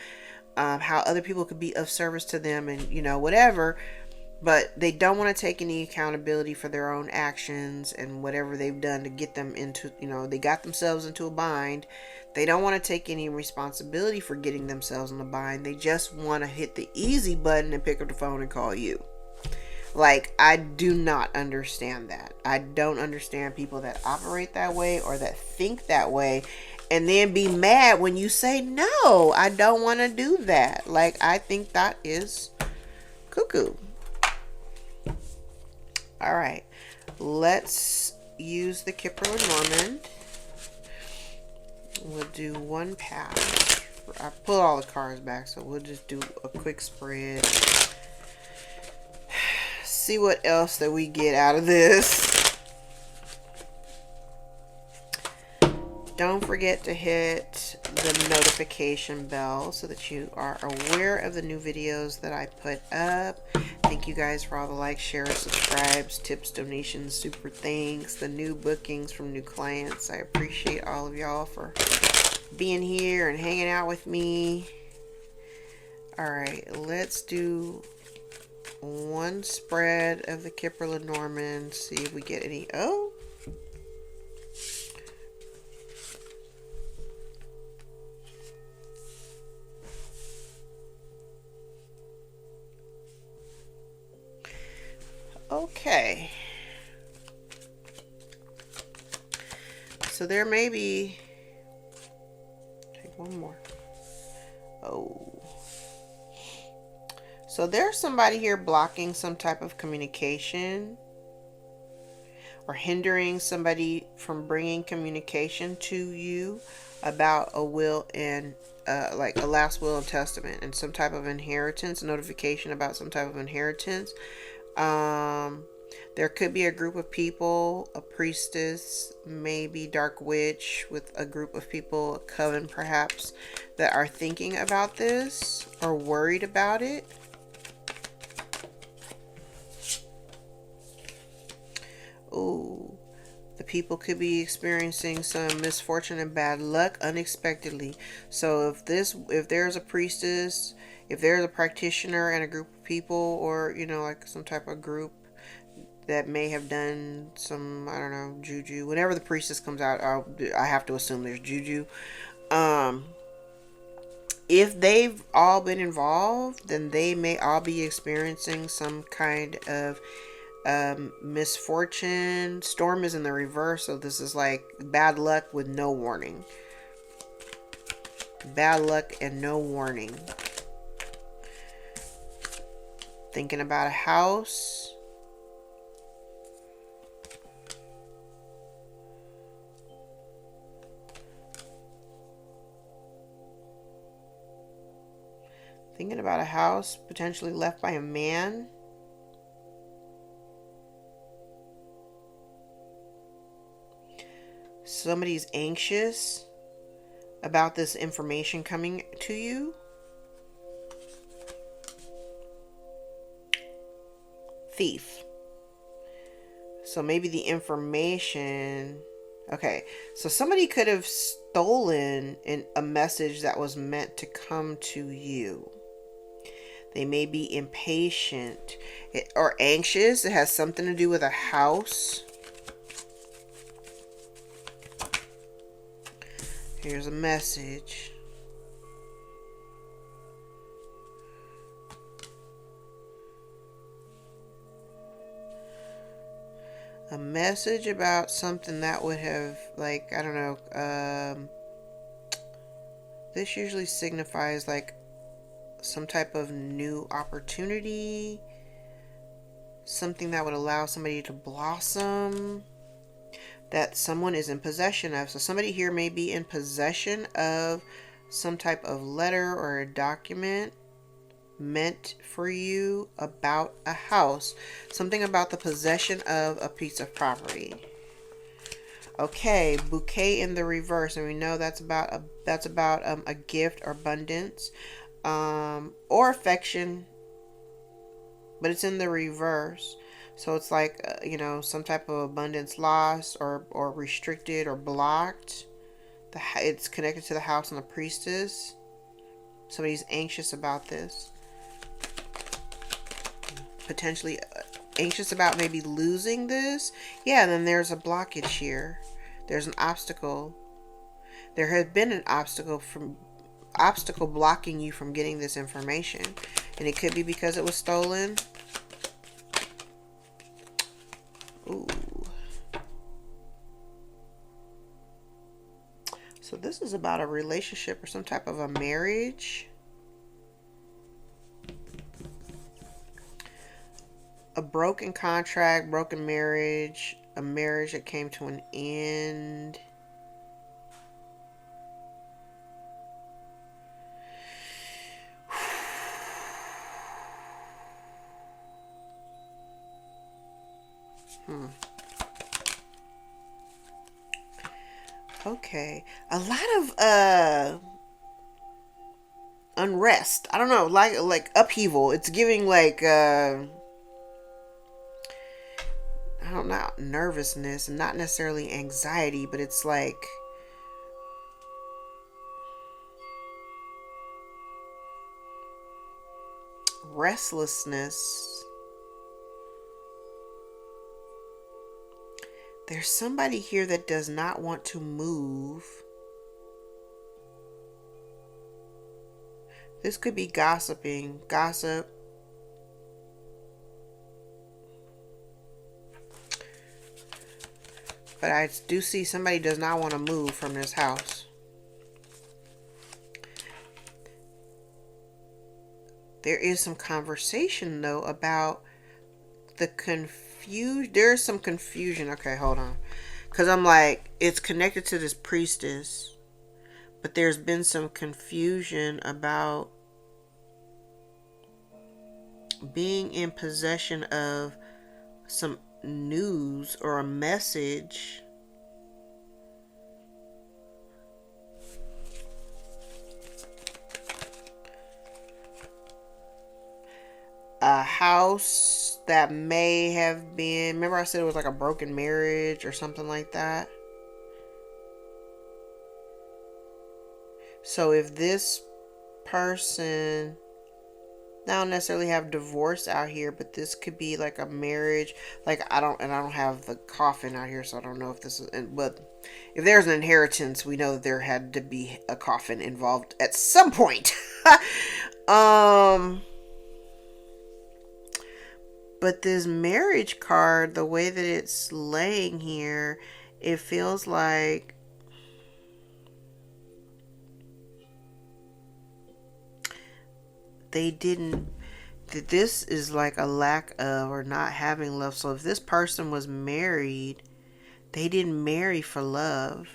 how other people could be of service to them, and whatever. But they don't want to take any accountability for their own actions and whatever they've done to get them into, they got themselves into a bind. They don't want to take any responsibility for getting themselves in a bind. They just want to hit the easy button and pick up the phone and call you. Like, I do not understand that. I don't understand people that operate that way, or that think that way, and then be mad when you say, no, I don't want to do that. Like, I think that is cuckoo. All right, let's use the Kipper Lenormand. We'll do one pass. I pulled all the cards back, so we'll just do a quick spread. See what else that we get out of this. Don't forget to hit the notification bell so that you are aware of the new videos that I put up. Thank you guys for all the likes, shares, subscribes, tips, donations, super thanks, the new bookings from new clients. I appreciate all of y'all for being here and hanging out with me. All right, let's do one spread of the Kipper Lenormand. See if we get any. Oh. Okay. So there may be. Take one more. Oh. So there's somebody here blocking some type of communication, or hindering somebody from bringing communication to you about a will and like a last will and testament, and some type of inheritance, notification about some type of inheritance. There could be a group of people, a priestess, maybe dark witch, with a group of people, a coven perhaps, that are thinking about this or worried about it. Ooh, the people could be experiencing some misfortune and bad luck unexpectedly. So if there's a priestess, if there's a practitioner and a group of people, or like some type of group that may have done some, I don't know, juju. Whenever the priestess comes out, I have to assume there's juju. If they've all been involved, then they may all be experiencing some kind of misfortune. Storm is in the reverse, so this is like bad luck with no warning. Bad luck and no warning. Thinking about a house. Thinking about a house potentially left by a man. Somebody's anxious about this information coming to you. Thief. So maybe the information. Okay, so somebody could have stolen a message that was meant to come to you. They may be impatient or anxious. It has something to do with a house. Here's a message. A message about something that would have, like, I don't know, this usually signifies like some type of new opportunity, something that would allow somebody to blossom, that someone is in possession of. So somebody here may be in possession of some type of letter or a document meant for you about a house. Something about the possession of a piece of property. Okay, bouquet in the reverse, and we know that's about a gift or abundance, or affection, but it's in the reverse. So it's like some type of abundance lost or restricted or blocked. It's connected to the house and the priestess. Somebody's anxious about this. Potentially anxious about maybe losing this. Yeah, and then there's a blockage here. There's an obstacle. There has been an obstacle blocking you from getting this information. And it could be because it was stolen. Ooh. So this is about a relationship or some type of a marriage. A broken contract, broken marriage, a marriage that came to an end. Okay. A lot of unrest. I don't know, like upheaval. It's giving like I don't know, nervousness, not necessarily anxiety, but it's like restlessness. There's somebody here that does not want to move. This could be gossip. But I do see somebody does not want to move from this house. There is some conversation, though, about the confusion. There's some confusion. Okay, hold on. Because I'm like, it's connected to this priestess. But there's been some confusion about being in possession of some news or a message. A house that may have been, remember I said it was like a broken marriage or something like that. So if this person, I don't necessarily have divorce out here, but this could be like a marriage. Like I don't have the coffin out here, so I don't know if this is. But if there's an inheritance, we know that there had to be a coffin involved at some point. But this marriage card, the way that it's laying here, it feels like they didn't, that this is like a lack of or not having love. So if this person was married, they didn't marry for love.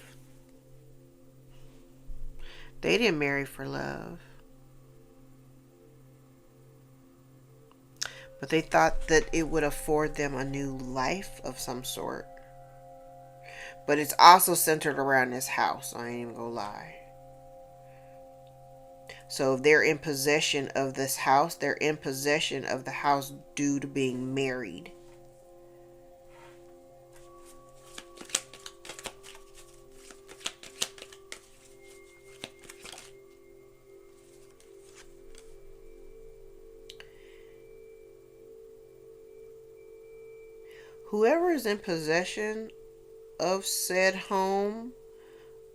They didn't marry for love. But they thought that it would afford them a new life of some sort. But it's also centered around this house. I ain't even gonna lie. So if they're in possession of this house, they're in possession of the house due to being married. Whoever is in possession of said home,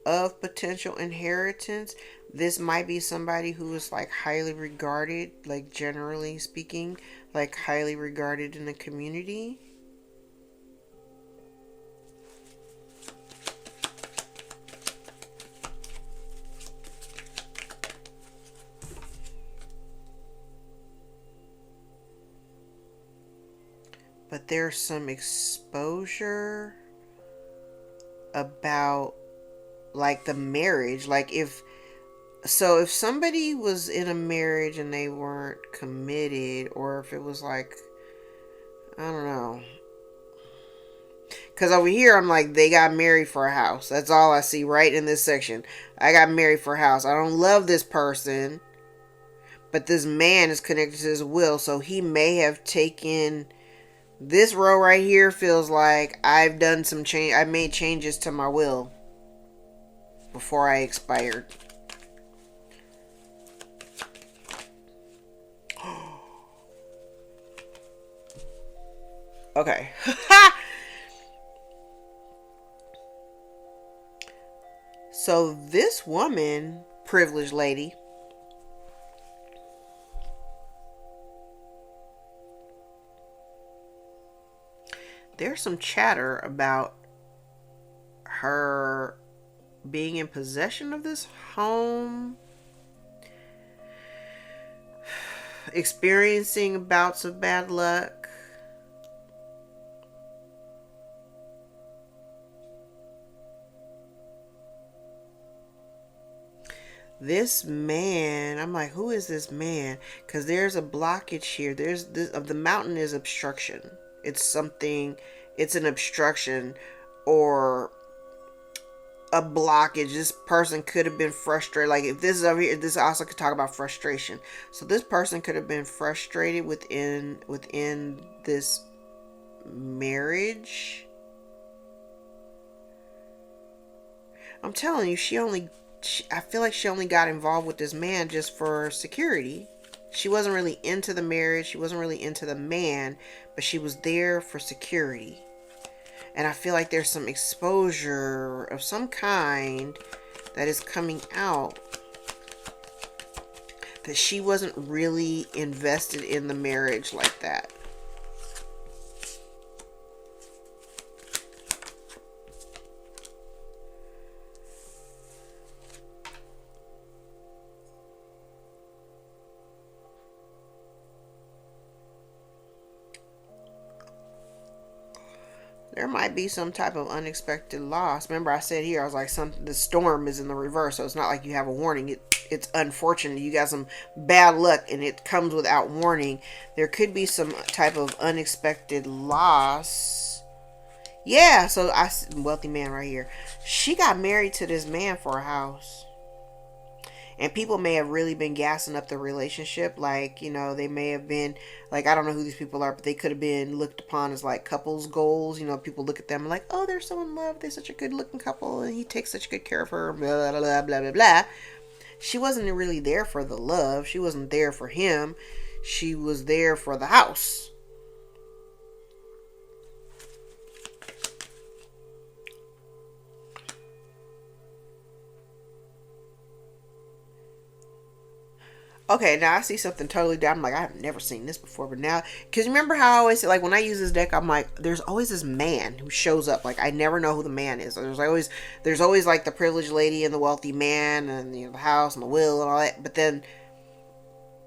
of potential inheritance, this might be somebody who is like highly regarded, like generally speaking, like highly regarded in the community. there's some exposure about like the marriage. Like if somebody was in a marriage and they weren't committed, or if it was like, I don't know. Because over here, I'm like, they got married for a house. That's all I see right in this section. I got married for a house. I don't love this person, but this man is connected to his will, so he may have taken this row right here. Feels like I've done some change. I made changes to my will before I expired. Okay. So this woman, privileged lady, there's some chatter about her being in possession of this home, experiencing bouts of bad luck. This man, I'm like, who is this man? Because there's a blockage here. There's this of the mountain is obstruction. It's something, it's an obstruction or a blockage. This person could have been frustrated. Like if this is over here, this also could talk about frustration. So this person could have been frustrated within this marriage. I'm telling you, I feel like she only got involved with this man just for security. She wasn't really into the marriage. She wasn't really into the man, but she was there for security. And I feel like there's some exposure of some kind that is coming out, that she wasn't really invested in the marriage like that. There might be some type of unexpected loss. Remember I said here, I was like, the storm is in the reverse, so it's not like you have a warning. It's unfortunate. You got some bad luck and it comes without warning. There could be some type of unexpected loss. Yeah, so wealthy man right here. She got married to this man for a house. And people may have really been gassing up the relationship. Like, you know, they may have been, like, I don't know who these people are, but they could have been looked upon as, like, couples goals. You know, people look at them and like, oh, they're so in love. They're such a good-looking couple. And he takes such good care of her. Blah, blah, blah, blah, blah, blah. She wasn't really there for the love. She wasn't there for him. She was there for the house. Okay, now I see something totally different. I'm like, I've never seen this before, but now, because remember how I always say, like, when I use this deck, I'm like, there's always this man who shows up. Like, I never know who the man is. There's always like the privileged lady and the wealthy man, and you know, the house and the will and all that. But then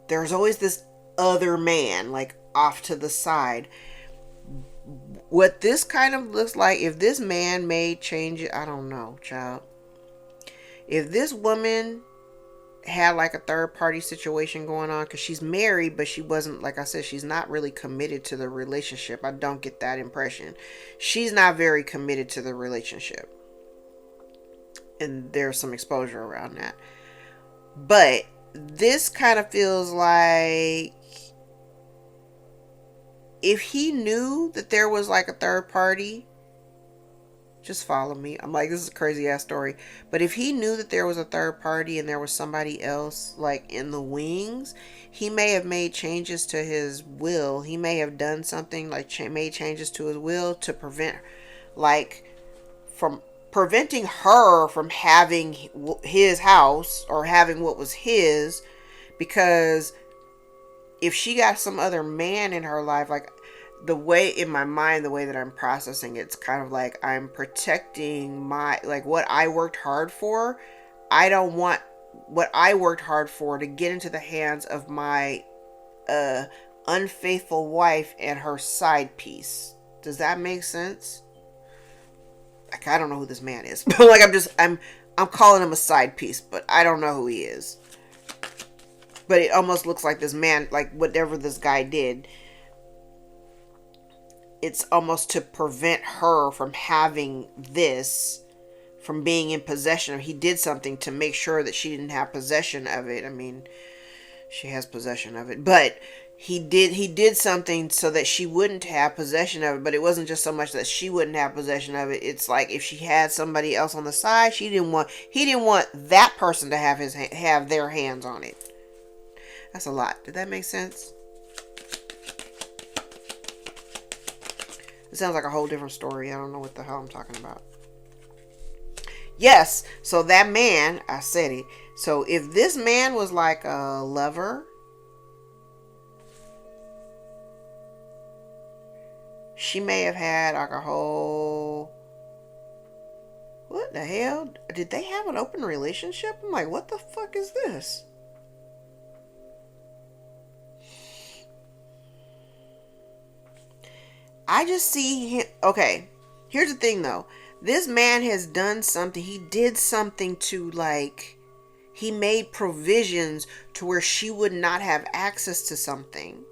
there's always this other man, like off to the side. What this kind of looks like, if this man made changes, I don't know, child. If this woman had like a third party situation going on, because she's married, but she wasn't, like I said, she's not really committed to the relationship. I don't get that impression. She's not very committed to the relationship, and there's some exposure around that. But this kind of feels like if he knew that there was like a third party, just follow me. I'm like, this is a crazy ass story. But if he knew that there was a third party and there was somebody else like in the wings, he may have made changes to his will. He may have done something like made changes to his will to prevent, like, from preventing her from having his house or having what was his. Because if she got some other man in her life, like, the way in my mind, the way that I'm processing it's kind of like I'm protecting my, like, what I worked hard for. I don't want what I worked hard for to get into the hands of my unfaithful wife and her side piece. Does that make sense? Like, I don't know who this man is. Like, I'm calling him a side piece, but I don't know who he is. But it almost looks like this man, like whatever this guy did, it's almost to prevent her from having this, from being in possession of. He did something to make sure that she didn't have possession of it. I mean, she has possession of it, but he did something so that she wouldn't have possession of it. But it wasn't just so much that she wouldn't have possession of it. It's like if she had somebody else on the side, he didn't want that person to have their hands on it. That's a lot. Did that make sense? It sounds like a whole different story. I don't know what the hell I'm talking about. Yes, so that man, I said it. So if this man was like a lover, she may have had like a whole... What the hell? Did they have an open relationship? I'm like, what the fuck is this? I just see him. Okay, here's the thing though. This man has done something. He did something to, like, he made provisions to where she would not have access to something.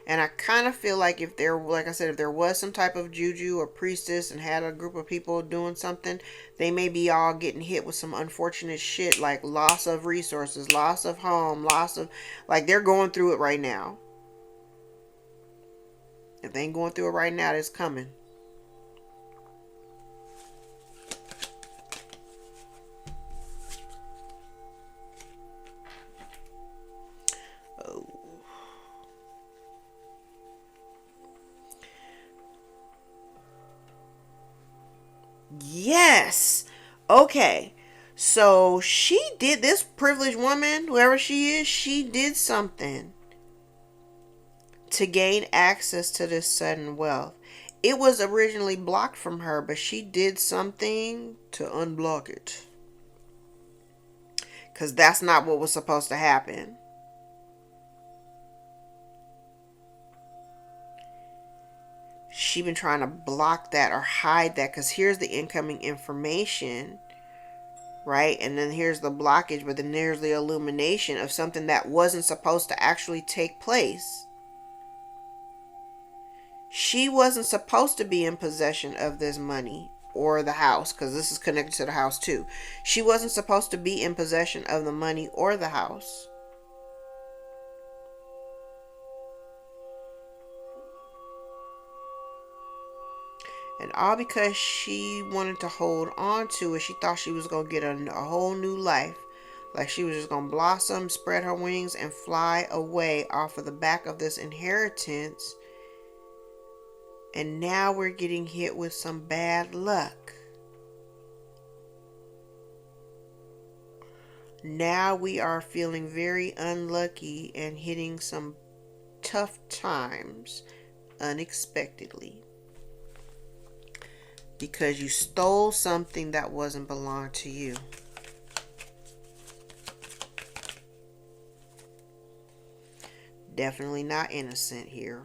And I kind of feel like if there, like I said, if there was some type of juju or priestess and had a group of people doing something, they may be all getting hit with some unfortunate shit like loss of resources, loss of home, loss of, like, they're going through it right now. If they ain't going through it right now, it's coming. Oh. Yes. Okay. So she did, this privileged woman, whoever she is, she did something to gain access to this sudden wealth. It was originally blocked from her, but she did something to unblock it. Because that's not what was supposed to happen. She been trying to block that or hide that, because here's the incoming information, right? And then here's the blockage, but then there's the illumination of something that wasn't supposed to actually take place. She wasn't supposed to be in possession of this money or the house, because this is connected to the house too. She wasn't supposed to be in possession of the money or the house. And all because she wanted to hold on to it. She thought she was going to get a whole new life. Like she was just going to blossom, spread her wings, and fly away off of the back of this inheritance. And now we're getting hit with some bad luck. Now we are feeling very unlucky and hitting some tough times unexpectedly. Because you stole something that wasn't belonged to you. Definitely not innocent here.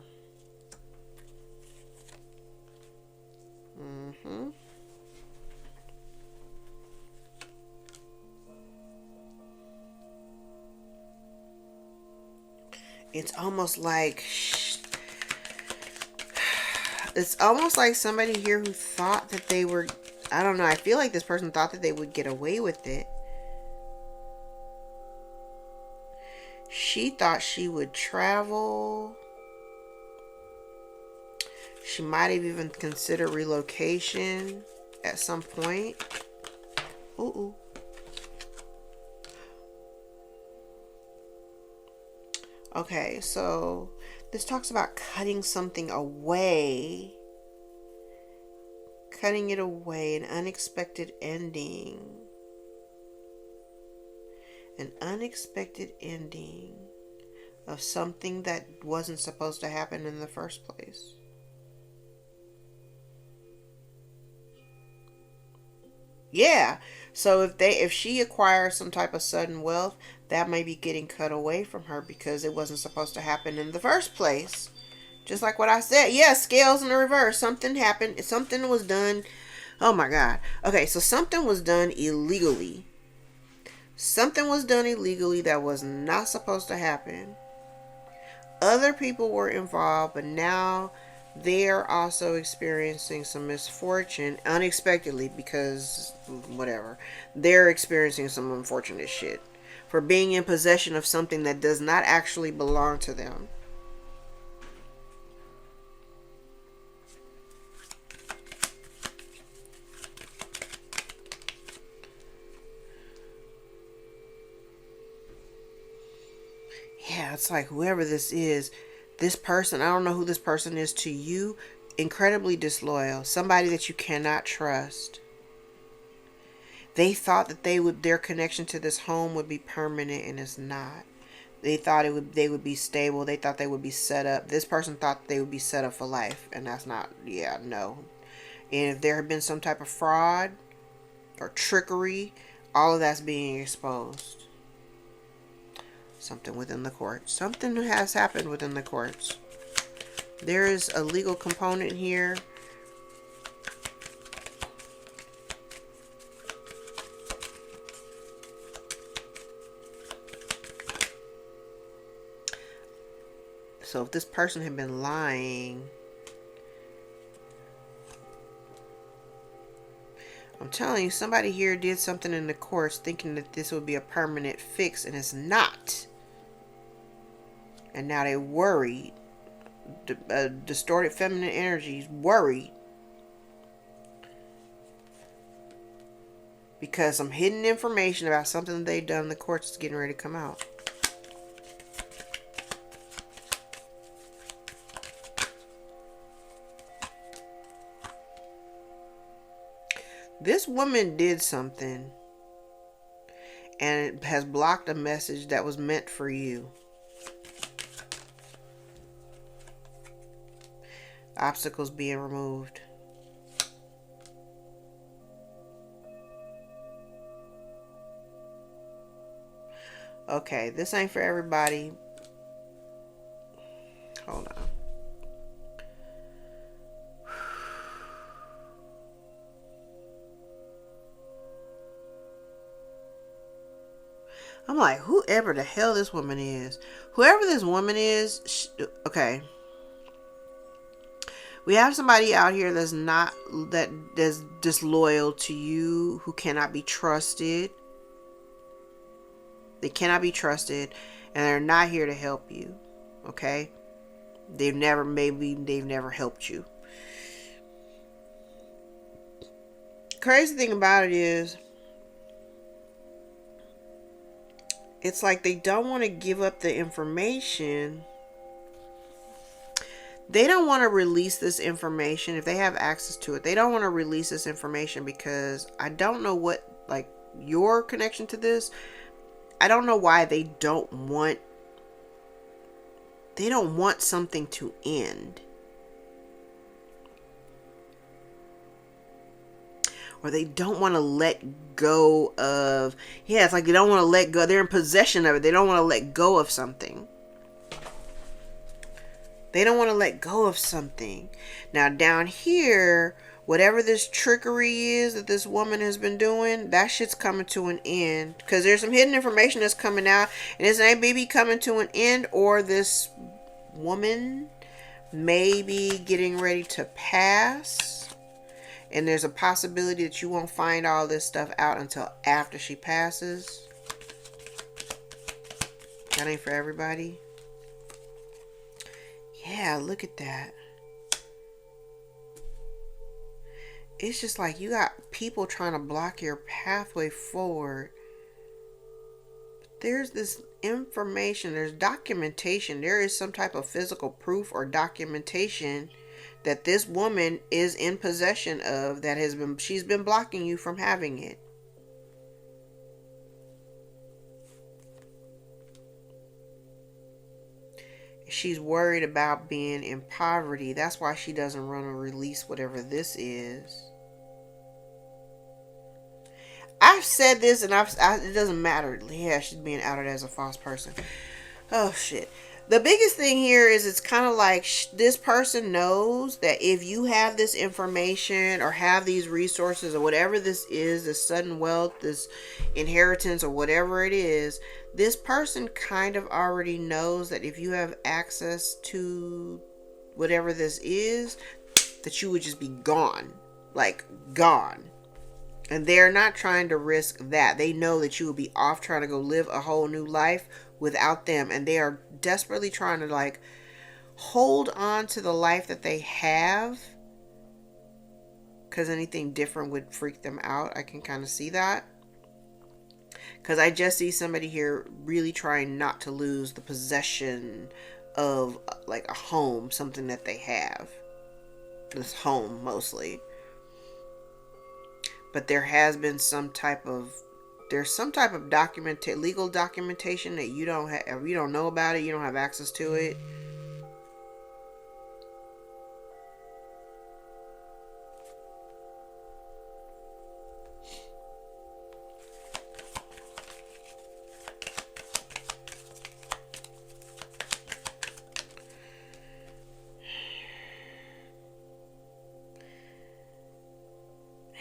It's almost like somebody here who thought that they were, I don't know, I feel like this person thought that they would get away with it. She thought she would travel. She might have even considered relocation at some point. Ooh. Okay, so this talks about cutting something away. Cutting it away, an unexpected ending. An unexpected ending of something that wasn't supposed to happen in the first place. Yeah. So if she acquires some type of sudden wealth, that may be getting cut away from her because it wasn't supposed to happen in the first place. Just like what I said. Yeah, scales in the reverse. Something happened. Something was done. Oh my God. Okay, so something was done illegally. Something was done illegally that was not supposed to happen. Other people were involved, but now they're also experiencing some misfortune unexpectedly because whatever. They're experiencing some unfortunate shit for being in possession of something that does not actually belong to them. Yeah, it's like whoever this person, I don't know who this person is to you, incredibly disloyal, somebody that you cannot trust. They thought that their connection to this home would be permanent and it's not. They thought they would be stable. They thought they would be set up. This person thought they would be set up for life, and that's not. Yeah, no. And if there had been some type of fraud or trickery, all of that's being exposed. Something within the courts. Something has happened within the courts. There is a legal component here. So if this person had been lying, I'm telling you, somebody here did something in the courts thinking that this would be a permanent fix, and it's not. And now they're worried. Distorted feminine energies worried because some hidden information about something that they've done in the courts is getting ready to come out. This woman did something and it has blocked a message that was meant for you. Obstacles being removed. Okay, this ain't for everybody. Hold on. I'm like, whoever the hell this woman is. Whoever this woman is, okay. We have somebody out here that's disloyal to you, who cannot be trusted. They cannot be trusted, and they're not here to help you. Okay? They've never helped you. Crazy thing about it is, it's like they don't want to give up the information. They don't want to release this information if they have access to it. They don't want to release this information because I don't know what, like, your connection to this. I don't know why they don't want something to end. Or they don't want to let go of, yeah, it's like they don't want to let go. They're in possession of it. They don't want to let go of something. They don't want to let go of something. Now down here, whatever this trickery is that this woman has been doing, that shit's coming to an end. Because there's some hidden information that's coming out. And this ain't maybe coming to an end, or this woman may be getting ready to pass. And there's a possibility that you won't find all this stuff out until after she passes. That ain't for everybody. Yeah, look at that. It's just like you got people trying to block your pathway forward. There's this information, there's documentation. There is some type of physical proof or documentation that this woman is in possession of that she's been blocking you from having it. She's worried about being in poverty. That's why she doesn't want to release whatever this is. I've said this, and it doesn't matter. Yeah, she's being outed as a false person. Oh shit. The biggest thing here is it's kind of like this person knows that if you have this information or have these resources or whatever this is, this sudden wealth, this inheritance or whatever it is, this person kind of already knows that if you have access to whatever this is, that you would just be gone. Like, gone. And they're not trying to risk that. They know that you will be off trying to go live a whole new life without them. And they are desperately trying to like hold on to the life that they have. Because anything different would freak them out. I can kind of see that. Because I just see somebody here really trying not to lose the possession of like a home. Something that they have. This home mostly. But there has been some type of legal documentation that you don't know about it, you don't have access to it.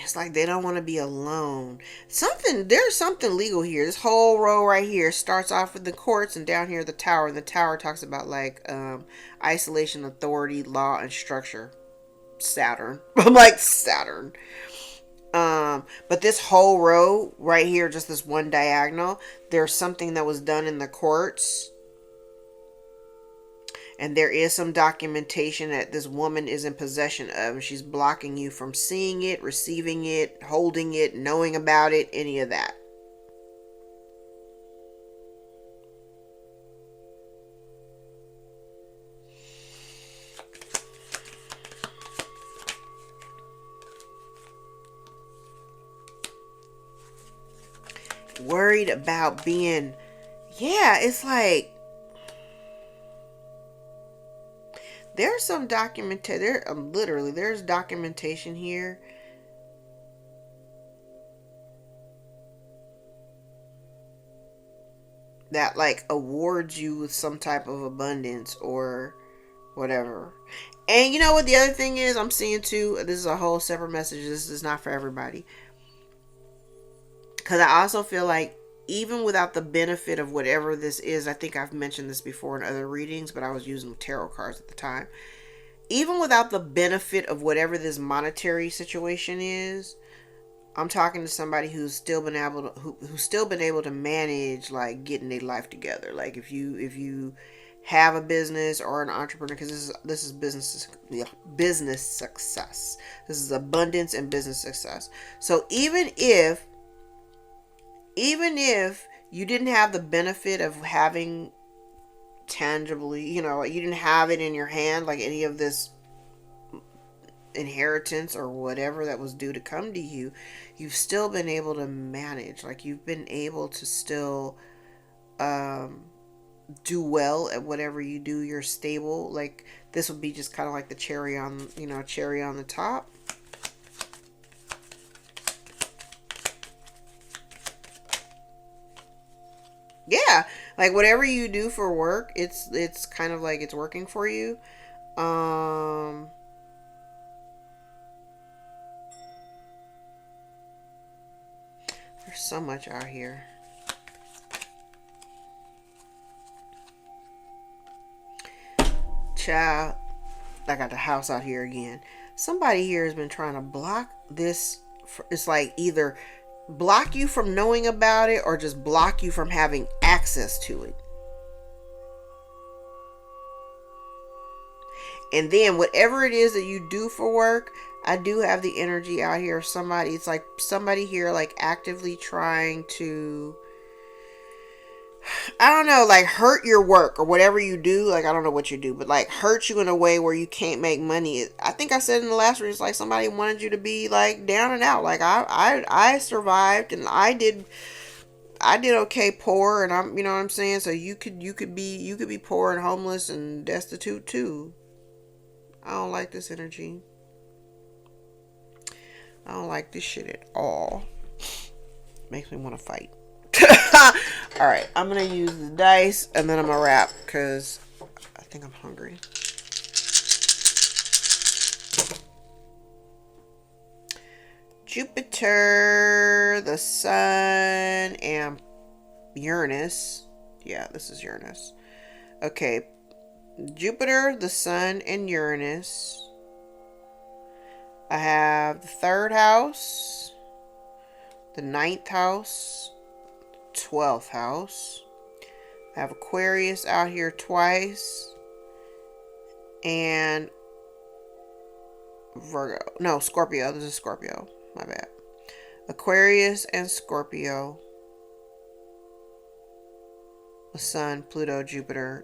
It's like they don't want to be alone. There's something legal here. This whole row right here starts off with the courts, and down here the tower. And the tower talks about like isolation, authority, law, and structure. Saturn. I'm like Saturn. But this whole row right here, just this one diagonal, there's something that was done in the courts. And there is some documentation that this woman is in possession of. And she's blocking you from seeing it, receiving it, holding it, knowing about it, any of that. Worried about being... Yeah, it's like... There's some documentation. There's documentation here. That like awards you with some type of abundance or whatever. And you know what the other thing is I'm seeing too? This is a whole separate message. This is not for everybody. Because I also feel like even without the benefit of whatever this is, I think I've mentioned this before in other readings, but I was using tarot cards at the time. Even without the benefit of whatever this monetary situation is, I'm talking to somebody who's still been able to manage like getting their life together. Like if you have a business or an entrepreneur, because this is business success. This is abundance and business success. So even if you didn't have the benefit of having tangibly, you didn't have it in your hand, like any of this inheritance or whatever that was due to come to you, you've still been able to manage. Like you've been able to still do well at whatever you do. You're stable. Like this would be just kind of like the cherry on the top. Yeah, like whatever you do for work, it's kind of like it's working for you. There's so much out here. Child, I got the house out here again. Somebody here has been trying to block this. It's like either block you from knowing about it or just block you from having access to it. And then whatever it is that you do for work, I do have the energy out here of somebody. It's like somebody here like actively trying to, I don't know, like hurt your work or whatever you do. Like, I don't know what you do, but like hurt you in a way where you can't make money. I think I said in the last reading, it's like somebody wanted you to be like down and out. Like I survived and I did okay poor, and I'm, you know what I'm saying? So you could be poor and homeless and destitute too. I don't like this energy. I don't like this shit at all. Makes me want to fight. Alright, I'm going to use the dice and then I'm going to wrap because I think I'm hungry. Jupiter, the Sun, and Uranus. Yeah, this is Uranus. Okay. Jupiter, the Sun, and Uranus. I have the 3rd house, the 9th house, 12th house. I have Aquarius out here twice. And Virgo. No, Scorpio. This is Scorpio. My bad. Aquarius and Scorpio. The Sun, Pluto, Jupiter,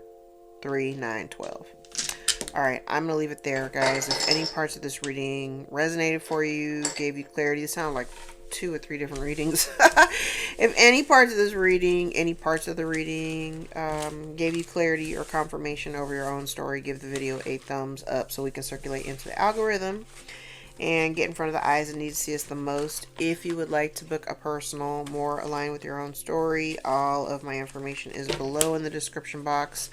3, 9, 12. Alright, I'm going to leave it there, guys. If any parts of this reading resonated for you, gave you clarity, it sounded like 2 or 3 different readings. If any parts of this reading, gave you clarity or confirmation over your own story, give the video a thumbs up so we can circulate into the algorithm and get in front of the eyes that need to see us the most. If you would like to book a personal, more aligned with your own story, all of my information is below in the description box.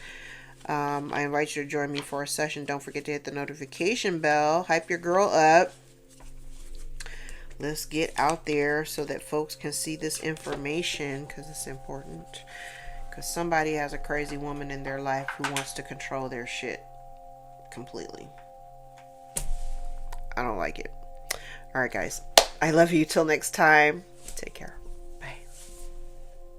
I invite you to join me for a session. Don't forget to hit the notification bell. Hype your girl up. Let's get out there so that folks can see this information because it's important. Because somebody has a crazy woman in their life who wants to control their shit completely. I don't like it. Alright, guys. I love you. Till next time. Take care.